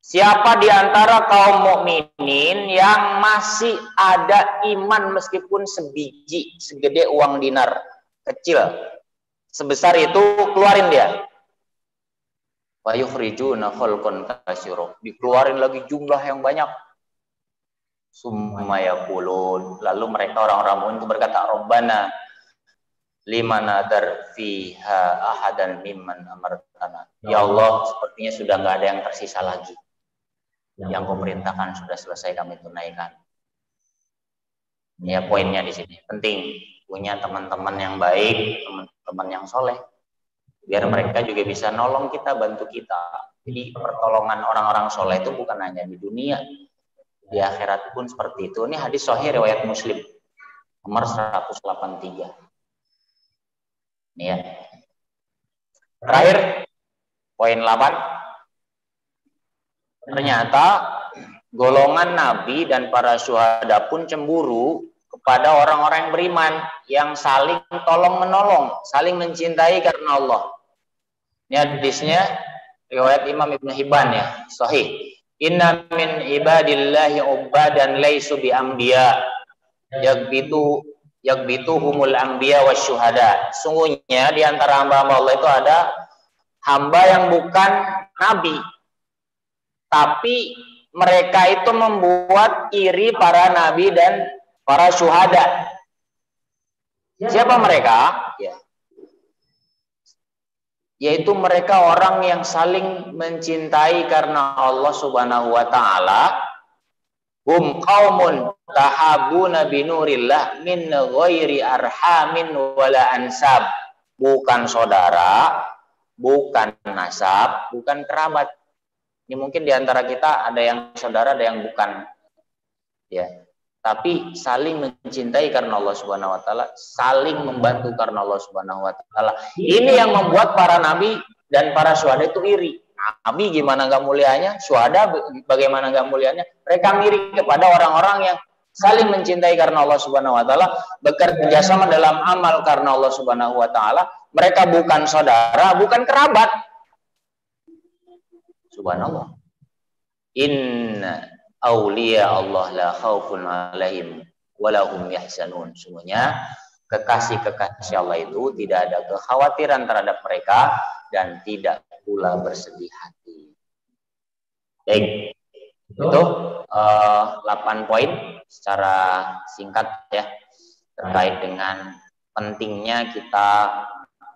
siapa di antara kaum mukminin yang masih ada iman meskipun sebiji, segede uang dinar kecil. Sebesar itu keluarin dia. Wa yukhrijuna khalqan katsira. Dikeluarin lagi jumlah yang banyak. Summa yaqulun. Lalu mereka orang-orang mukmin itu berkata, Rabbana liman nadar fiha ahadan mimman amartana. Ya Allah, sepertinya sudah nggak ada yang tersisa lagi. Yang kau perintahkan sudah selesai kami tunaikan. Ya, poinnya di sini penting punya teman-teman yang baik, teman-teman yang soleh, biar mereka juga bisa nolong kita, bantu kita. Jadi pertolongan orang-orang soleh itu bukan hanya di dunia, di akhirat pun seperti itu. Ini hadis sahih riwayat Muslim nomor 183. Ini ya. Terakhir, poin 8. Ternyata golongan Nabi dan para syuhada pun cemburu kepada orang-orang yang beriman, yang saling tolong-menolong, saling mencintai karena Allah. Ini hadisnya riwayat Imam Ibn Hibban ya, sahih. Inna min ibadillahi ubadan laisu bi anbiya yagbituhumul anbiya wasyuhada. Sungguhnya di antara hamba-hamba Allah itu ada hamba yang bukan nabi, tapi mereka itu membuat iri para nabi dan para syuhada. Siapa mereka? Ya. Yaitu mereka orang yang saling mencintai karena Allah Subhanahu wa taala. Hum qaumun tahabuna binurillah min ghairi arhamin wala ansab. Bukan saudara, bukan nasab, bukan kerabat. Ini mungkin di antara kita ada yang saudara, ada yang bukan. Ya. Tapi saling mencintai karena Allah Subhanahu wa taala, saling membantu karena Allah Subhanahu wa taala. Ini yang membuat para nabi dan para syuhada itu iri. Nabi gimana enggak mulianya, syuhada bagaimana enggak mulianya? Mereka iri kepada orang-orang yang saling mencintai karena Allah Subhanahu wa taala, bekerja sama dalam amal karena Allah Subhanahu wa taala. Mereka bukan saudara, bukan kerabat. Subhanallah. Inna auliya Allah la khaufun alaihim walahum yahzanun. Sungguhnya kekasih-kekasih Allah itu tidak ada kekhawatiran terhadap mereka dan tidak pula bersedih hati. Baik, itu 8 poin secara singkat ya terkait dengan pentingnya kita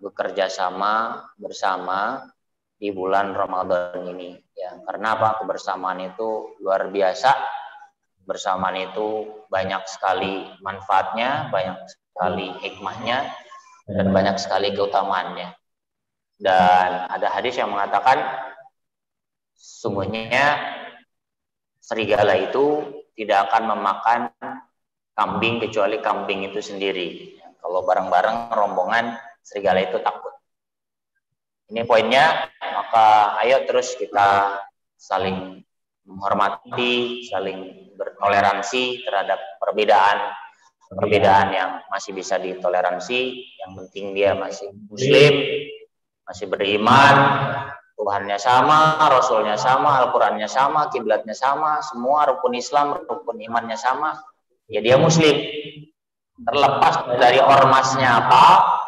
bekerja sama bersama di bulan Ramadan ini ya. Karena apa? Kebersamaan itu luar biasa. Bersamaan itu banyak sekali manfaatnya, banyak sekali hikmahnya, dan banyak sekali keutamaannya. Dan ada hadis yang mengatakan sungguhnya serigala itu tidak akan memakan kambing kecuali kambing itu sendiri. Kalau bareng-bareng rombongan, serigala itu takut. Ini poinnya, maka ayo terus kita saling menghormati, saling bertoleransi terhadap perbedaan yang masih bisa ditoleransi. Yang penting dia masih muslim, masih beriman, Tuhannya sama, Rasulnya sama, Al-Qurannya sama, kiblatnya sama, semua rukun Islam, rukun imannya sama, ya dia muslim. Terlepas dari ormasnya apa,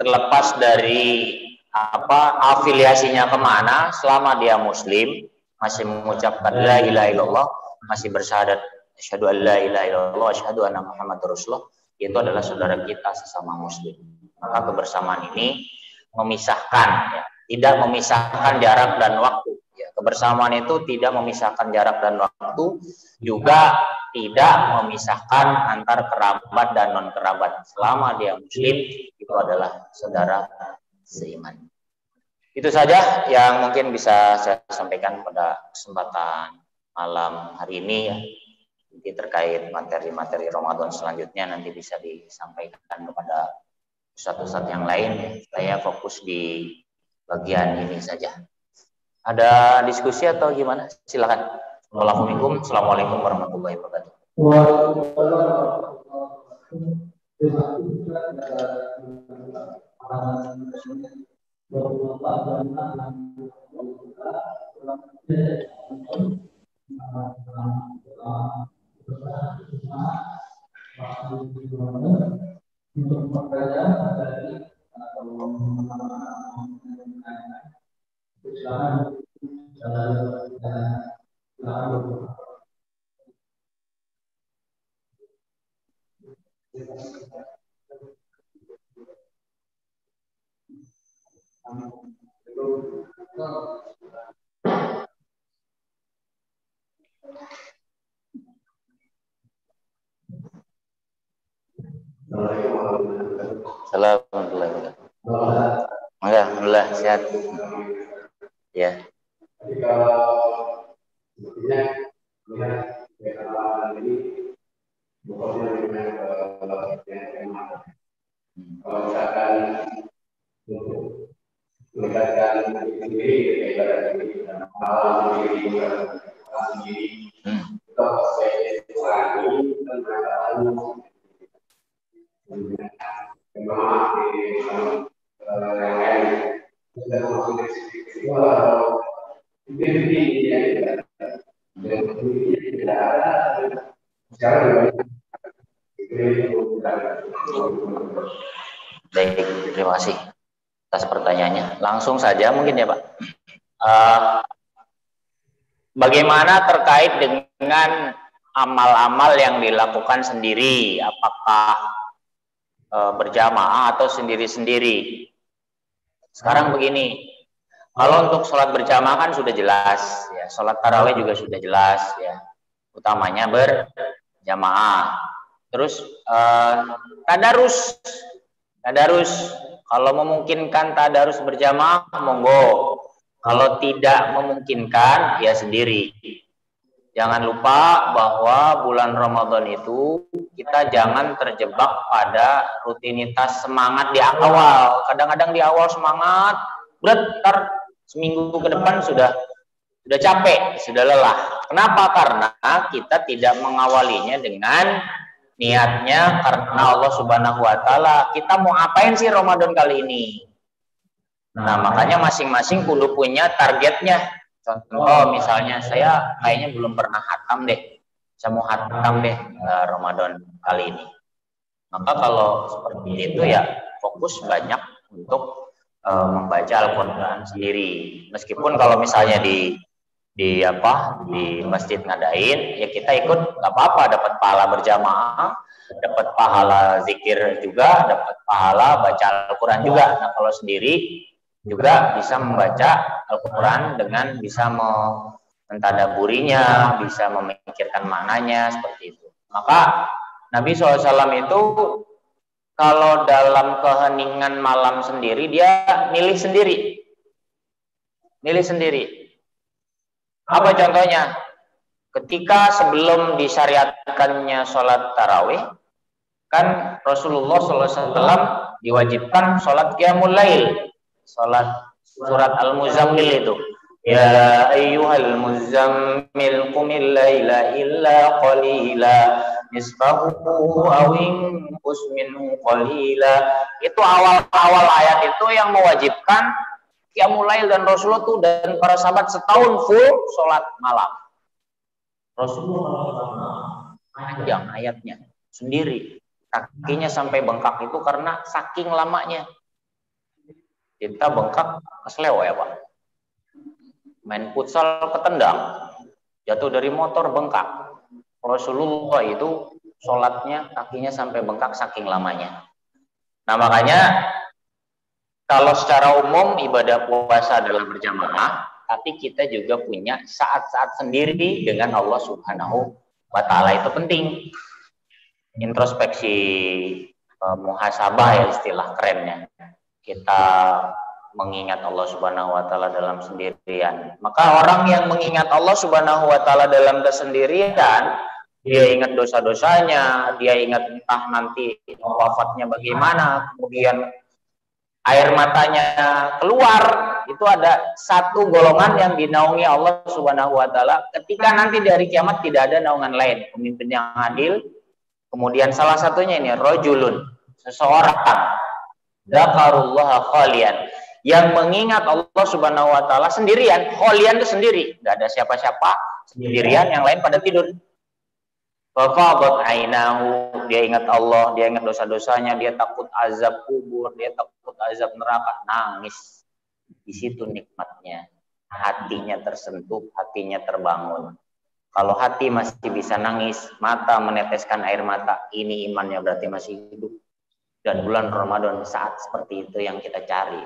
terlepas dari apa afiliasinya kemana, selama dia muslim, masih mengucapkan la ilaha illallah, masih bersyahadat asyhadu an la ilaha illallah, asyhadu anna Muhammadur Rasulullah, itu adalah saudara kita sesama muslim. Maka kebersamaan ini memisahkan, ya, tidak memisahkan jarak dan waktu. Ya, kebersamaan itu tidak memisahkan jarak dan waktu, juga tidak memisahkan antar kerabat dan non kerabat. Selama dia muslim, itu adalah saudara seiman. Itu saja yang mungkin bisa saya sampaikan pada kesempatan malam hari ini, ya. Nanti terkait materi-materi Ramadan selanjutnya nanti bisa disampaikan kepada ustadz-ustadz yang lain. Saya fokus di bagian ini saja. Ada diskusi atau gimana? Silakan. Assalamualaikum warahmatullahi wabarakatuh. Alhamdulillah sehat. Ya. Jadi kalau sebetulnya ini bukannya dengan kalau misalkan untuk melihatkan sendiri ibarat ini hal sendiri kita pasti lagi tentang yang lain sudah masuk di walau ini dan tidak ada sekarang. Baik, terima kasih atas pertanyaannya. Langsung saja mungkin ya Pak. Bagaimana terkait dengan amal-amal yang dilakukan sendiri? Apakah berjamaah atau sendiri-sendiri? Sekarang begini, kalau untuk sholat berjamaah kan sudah jelas, ya. Sholat tarawih juga sudah jelas, ya. Utamanya berjamaah. Terus tadarus, kalau memungkinkan tadarus berjamaah, monggo. Kalau tidak memungkinkan, ya sendiri. Jangan lupa bahwa bulan Ramadan itu kita jangan terjebak pada rutinitas semangat di awal. Kadang-kadang di awal semangat, berat, ntar seminggu ke depan sudah capek, sudah lelah. Kenapa? Karena kita tidak mengawalinya dengan niatnya karena Allah Subhanahu wa taala. Kita mau apain sih Ramadan kali ini? Nah, makanya masing-masing kudu punya targetnya. Contoh misalnya saya kayaknya belum pernah hatam deh. Saya mau hatam deh Ramadan kali ini. Maka kalau seperti itu ya fokus banyak untuk membaca Al-Qur'an sendiri. Meskipun kalau misalnya di masjid ngadain, ya kita ikut nggak apa-apa, dapat pahala berjamaah, dapat pahala zikir juga, dapat pahala baca Al-Qur'an juga. Nah, kalau sendiri juga bisa membaca Al-Quran dengan bisa mentadaburinya, bisa memikirkan maknanya, seperti itu. Maka Nabi SAW itu kalau dalam keheningan malam sendiri dia milih sendiri. Milih sendiri. Apa contohnya? Ketika sebelum disyariatkannya sholat tarawih, kan Rasulullah SAW diwajibkan sholat qiyamul lail, sholat surat Al-Muzammil itu. Ya ayyuhal muzammil qumil laila illa qalila nisfahu aw inqus minhu qalila. Itu awal-awal ayat itu yang mewajibkan qiyamul lail, dan Rasulullah tuh dan para sahabat setahun full sholat malam. Rasulullah panjang ayatnya sendiri, kakinya sampai bengkak itu karena saking lamanya. Kita bengkak kesleo ya Pak, main futsal ketendang, jatuh dari motor bengkak. Rasulullah itu sholatnya kakinya sampai bengkak saking lamanya. Nah makanya kalau secara umum ibadah puasa adalah berjamaah, tapi kita juga punya saat-saat sendiri dengan Allah Subhanahu wa Ta'ala. Itu penting. Introspeksi, muhasabah ya istilah kerennya. Kita mengingat Allah Subhanahu wa Ta'ala dalam sendirian. Maka orang yang mengingat Allah Subhanahu wa Ta'ala dalam kesendirian, dia ingat dosa-dosanya, dia ingat entah nanti wafatnya bagaimana, kemudian air matanya keluar, itu ada satu golongan yang dinaungi Allah Subhanahu wa Ta'ala. Ketika nanti di hari kiamat tidak ada naungan lain, pemimpin yang adil. Kemudian salah satunya ini rajulun, seseorang dzakarullaha khalian, yang mengingat Allah Subhanahu wa Ta'ala sendirian. Khalian itu sendiri, enggak ada siapa-siapa, sendirian, yang lain pada tidur. Fafadat ainahu, dia ingat Allah, dia ingat dosa-dosanya, dia takut azab kubur, dia takut azab neraka, nangis. Di situ nikmatnya, hatinya tersentuh, hatinya terbangun. Kalau hati masih bisa nangis, mata meneteskan air mata, ini imannya berarti masih hidup. Dan bulan Ramadan saat seperti itu yang kita cari.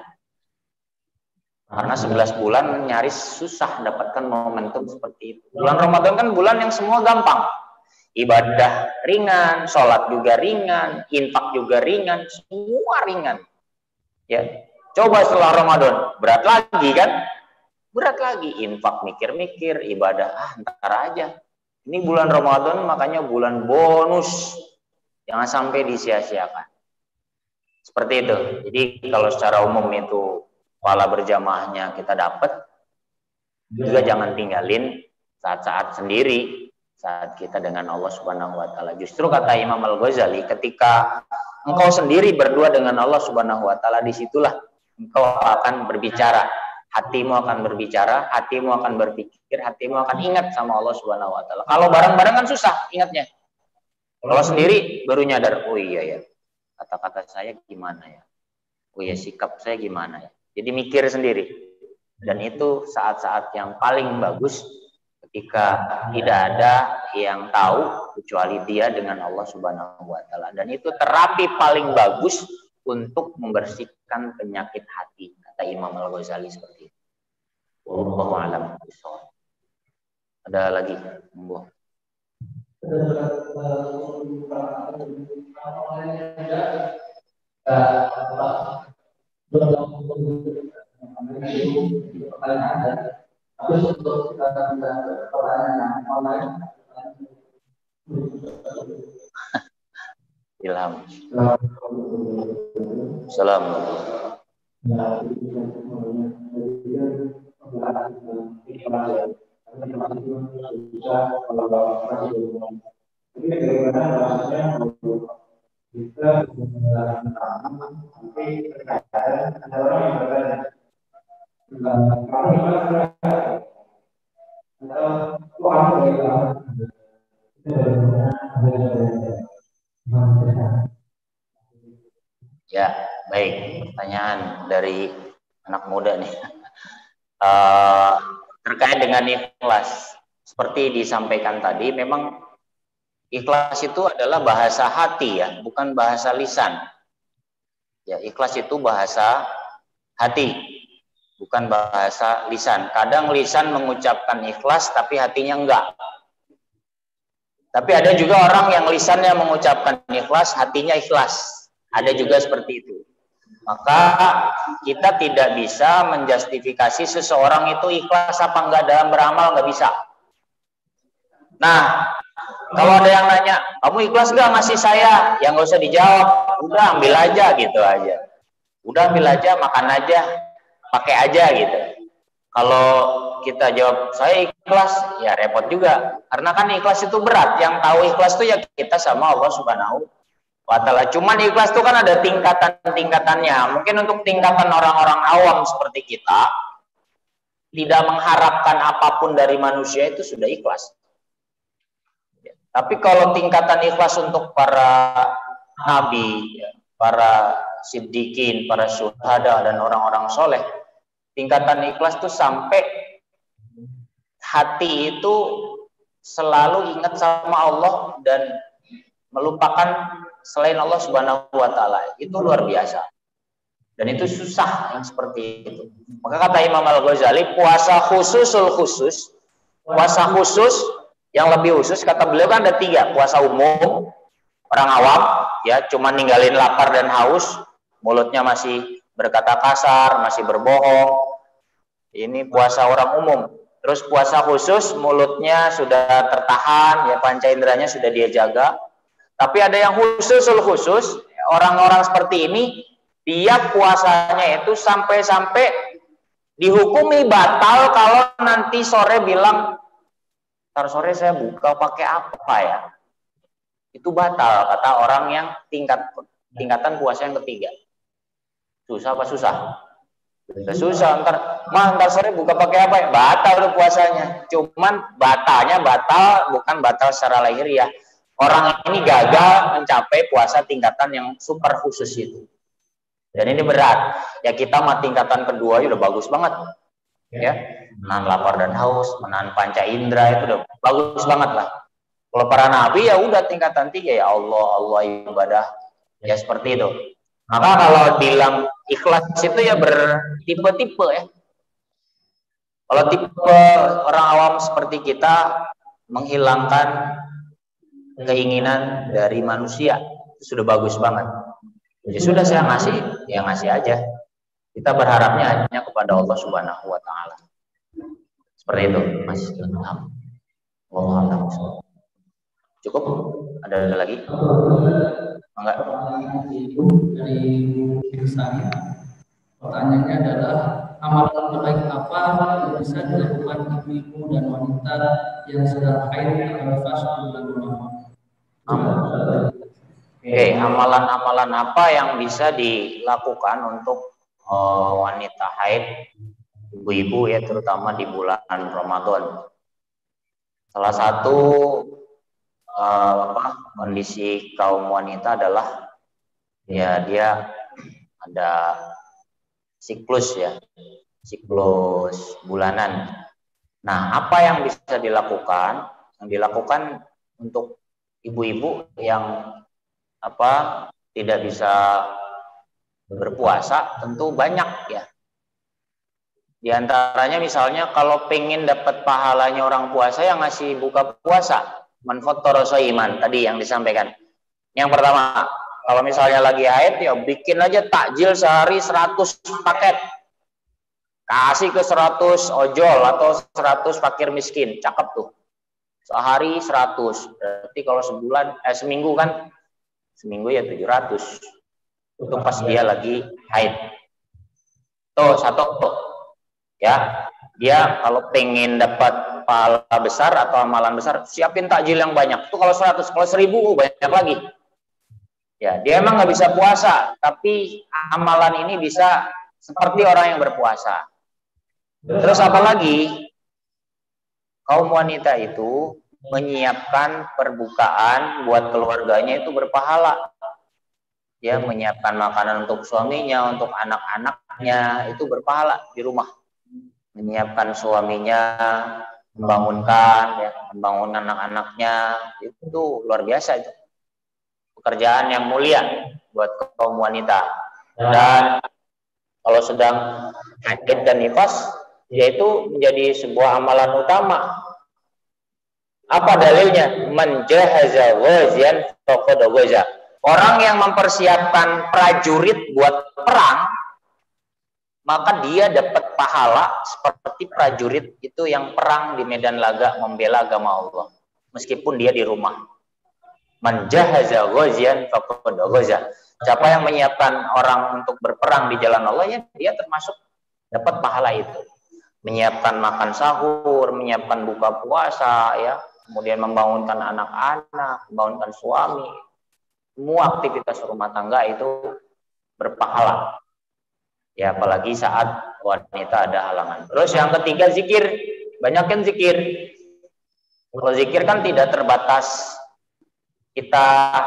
Karena 11 bulan nyaris susah dapatkan momentum seperti itu. Bulan Ramadan kan bulan yang semua gampang. Ibadah ringan, sholat juga ringan, infak juga ringan, semua ringan. Ya, coba setelah Ramadan, berat lagi kan? Berat lagi, infak mikir-mikir, ibadah ntar aja. Ini bulan Ramadan makanya bulan bonus, jangan sampai disia-siakan. Seperti itu. Jadi kalau secara umum itu pahala berjamaahnya kita dapat, juga jangan tinggalin saat-saat sendiri. Saat kita dengan Allah Subhanahu wa Ta'ala. Justru kata Imam Al-Ghazali, ketika engkau sendiri berdua dengan Allah Subhanahu wa Ta'ala, disitulah engkau akan berbicara. Hatimu akan berbicara, hatimu akan berpikir, hatimu akan ingat sama Allah Subhanahu wa Ta'ala. Kalau bareng-bareng kan susah ingatnya. Kalau sendiri baru nyadar, oh iya ya, kata-kata saya gimana ya, oh iya sikap saya gimana ya. Jadi mikir sendiri. Dan itu saat-saat yang paling bagus, ketika tidak ada yang tahu kecuali dia dengan Allah Subhanahu wa Ta'ala. Dan itu terapi paling bagus untuk membersihkan penyakit hati, kata Imam Al-Ghazali seperti itu. Wallahu a'lam bishawab. Ada lagi? Monggo. Terus untuk pertanyaan online, Ilham. Salam. Ya, baik. Pertanyaan dari anak muda nih. Terkait dengan ikhlas. Seperti disampaikan tadi, memang ikhlas itu adalah bahasa hati ya, bukan bahasa lisan. Ya, ikhlas itu bahasa hati, bukan bahasa lisan. Kadang lisan mengucapkan ikhlas, tapi hatinya enggak. Tapi ada juga orang yang lisannya mengucapkan ikhlas, hatinya ikhlas. Ada juga seperti itu. Maka kita tidak bisa menjustifikasi seseorang itu ikhlas apa enggak dalam beramal, nggak bisa. Nah, kalau ada yang nanya, kamu ikhlas nggak ngasih saya? Ya nggak usah dijawab, udah ambil aja gitu aja. Udah ambil aja, makan aja, pakai aja gitu. Kalau kita jawab saya ikhlas, ya repot juga. Karena kan ikhlas itu berat. Yang tahu ikhlas itu ya kita sama Allah Subhanahu wa ta'ala. Cuman ikhlas itu kan ada tingkatan-tingkatannya. Mungkin untuk tingkatan orang-orang awam seperti kita, tidak mengharapkan apapun dari manusia itu sudah ikhlas. Tapi kalau tingkatan ikhlas untuk para nabi, para siddiqin, para syuhada, dan orang-orang soleh, tingkatan ikhlas itu sampai hati itu selalu ingat sama Allah dan melupakan selain Allah Subhanahu wa ta'ala. Itu luar biasa. Dan itu susah yang seperti itu. Maka kata Imam Al-Ghazali, puasa khusus yang lebih khusus, kata beliau kan ada 3. Puasa umum, orang awam, ya cuma ninggalin lapar dan haus, mulutnya masih berkata kasar, masih berbohong. Ini puasa orang umum. Terus puasa khusus, mulutnya sudah tertahan, ya panca inderanya sudah dia jaga. Tapi ada yang khusus, orang-orang seperti ini, dia puasanya itu sampai-sampai dihukumi batal kalau nanti sore bilang, ntar sore saya buka pakai apa ya? Itu batal, kata orang yang tingkatan puasa yang ketiga. Susah apa susah? Susah, ntar sore buka pakai apa ya? Batal tuh puasanya. Cuman batalnya bukan batal secara lahiriah. Orang ini gagal mencapai puasa tingkatan yang super khusus itu. Dan ini berat. Ya kita mah tingkatan kedua udah bagus banget. Ya, menahan lapar dan haus, menahan panca indera itu udah bagus banget lah. Kalau para nabi ya udah tingkatan 3, ya Allah ibadah. Ya seperti itu. Maka kalau bilang ikhlas itu ya bertipe-tipe ya. Kalau tipe orang awam seperti kita menghilangkan keinginan dari manusia, itu sudah bagus banget. Ya sudah saya ngasih aja. Kita berharapnya hanya kepada Allah Subhanahu wa ta'ala. Seperti itu, Mas. Cukup? Ada lagi? Enggak. Dari saya, pertanyaannya adalah amalan terbaik apa yang bisa dilakukan ibu-ibu dan wanita yang sedang haid atau nifas di bulan Ramadan? Oke, amalan-amalan apa yang bisa dilakukan untuk wanita haid, ibu-ibu ya, terutama di bulan Ramadan? Salah satu kondisi kaum wanita adalah ya dia ada siklus bulanan. Nah, apa yang bisa dilakukan? Yang dilakukan untuk ibu-ibu yang tidak bisa berpuasa tentu banyak ya. Di antaranya misalnya kalau pengen dapat pahalanya orang puasa, yang ngasih buka puasa, man fattara shaiman tadi yang disampaikan. Yang pertama, kalau misalnya lagi haid ya bikin aja takjil sehari 100 paket. Kasih ke 100 ojol atau 100 fakir miskin, cakep tuh. Sehari 100. Berarti kalau seminggu kan, seminggu ya 700. Itu pas dia lagi haid. Tuh, satu tuh. Ya, dia kalau pengen dapat pahala besar atau amalan besar, siapin takjil yang banyak. Itu kalau 100, kalau 1000 banyak lagi. Ya, dia emang nggak bisa puasa, tapi amalan ini bisa seperti orang yang berpuasa. Terus apa lagi? Kaum wanita itu menyiapkan perbukaan buat keluarganya itu berpahala. Dia menyiapkan makanan untuk suaminya, untuk anak-anaknya, itu berpahala di rumah. Menyiapkan suaminya, membangun anak-anaknya, itu luar biasa itu. Pekerjaan yang mulia buat kaum wanita. Dan kalau sedang haid dan nifas, yaitu menjadi sebuah amalan utama. Apa dalilnya? Man jahaza ghazian faqad ghaza. Orang yang mempersiapkan prajurit buat perang, maka dia dapat pahala seperti prajurit itu yang perang di medan laga membela agama Allah, meskipun dia di rumah. Man jahaza ghazian faqad ghaza. Siapa yang menyiapkan orang untuk berperang di jalan Allah, ya dia termasuk dapat pahala itu. Menyiapkan makan sahur, menyiapkan buka puasa, ya, kemudian membangunkan anak-anak, membangunkan suami. Semua aktivitas rumah tangga itu berpahala. Ya, apalagi saat wanita ada halangan. Terus yang ketiga, zikir. Banyakin zikir. Kalau zikir kan tidak terbatas kita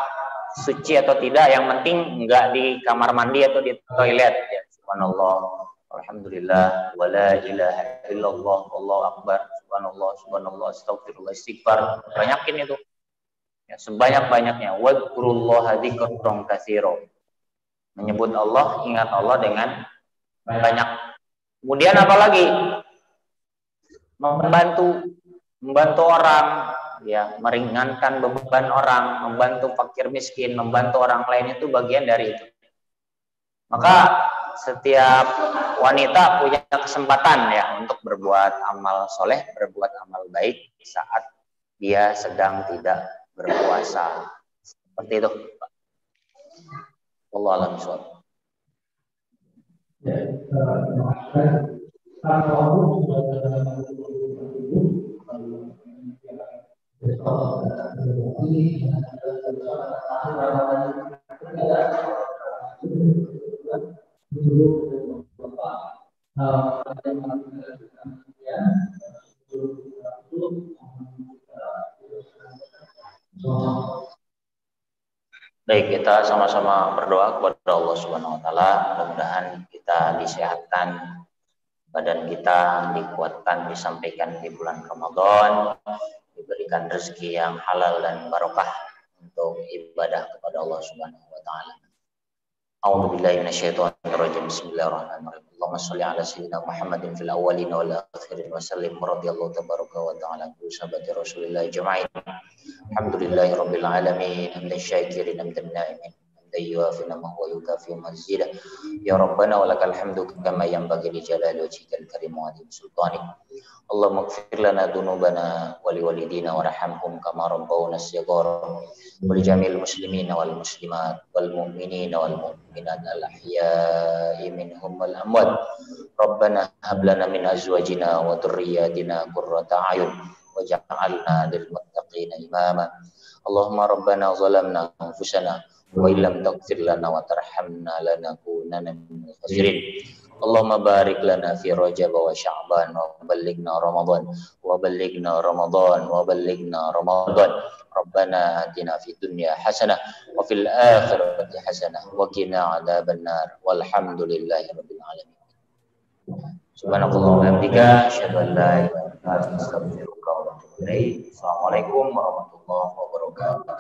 suci atau tidak, yang penting enggak di kamar mandi atau di toilet. Ya, subhanallah, alhamdulillah, wala ilaha illallah, Allahu akbar, subhanallah, subhanallah, astagfirullah, istighfar. Banyakin itu. Ya, sebanyak-banyaknya. Wadkurullaha dzikran katsira. Menyebut Allah, ingat Allah dengan banyak. Kemudian apa lagi? Membantu orang, ya, meringankan beban orang, membantu fakir miskin, membantu orang lain, itu bagian dari itu. Maka setiap wanita punya kesempatan ya untuk berbuat amal soleh, berbuat amal baik saat dia sedang tidak berpuasa. Seperti itu. Wallahu a'lam bishawab. Baik, kita sama-sama berdoa kepada Allah Subhanahu wa taala, mudah-mudahan kita disehatkan, badan kita dikuatkan, disampaikan di bulan Ramadan, diberikan rezeki yang halal dan barokah untuk ibadah kepada Allah Subhanahu wa taala. A'udzu billahi minasyaitonir rajim. Bismillahirrahmanirrahim. Allahumma shalli ala sayyidina Muhammadin fil awwalin wal akhirin wa sallim radhiyallahu tabaraka wa ta'ala bi sahabati Rasulillah jama'in. Alhamdulillahi rabbil alamin. Hamdan syakirin hamdan na'imin. Hamdan yuwafi'u ma huwa yukafi'u mazidah. Ya Rabbana wa lakal hamdu kama yanbaghi li jalali wajhikal karim wa 'azimi sultanik. Allahumma ighfir lana dhunubana wa liwalidina warhamhum kama rabbawna shighara wa li jami'il muslimina wal muslimat wal mu'minina wal mu'minat al ahya'i minhum wal amwat. Rabbana hab lana min azwajina wa dhurriyyatina qurrata a'yun waj'alna lil muttaqina imama. Allahumma rabbana zalamna anfusana wa illam taghfir lana wa tarhamna lanakunanna minal khasirin. Allahumma barik lana fi Rajab wa Sya'ban wa ballighna Ramadan wa ballighna Ramadan wa ballighna Ramadan. Rabbana atina fid dunya hasanah wa fil akhirati hasanah wa qina adzabannar. Walhamdulillahi rabbil alamin. Subhanakallahumma wa bihamdika asyhadu an la ilaha illa anta astaghfiruka wa atubu ilaik. Assalamualaikum warahmatullahi wabarakatuh.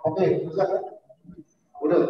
Oke, udah.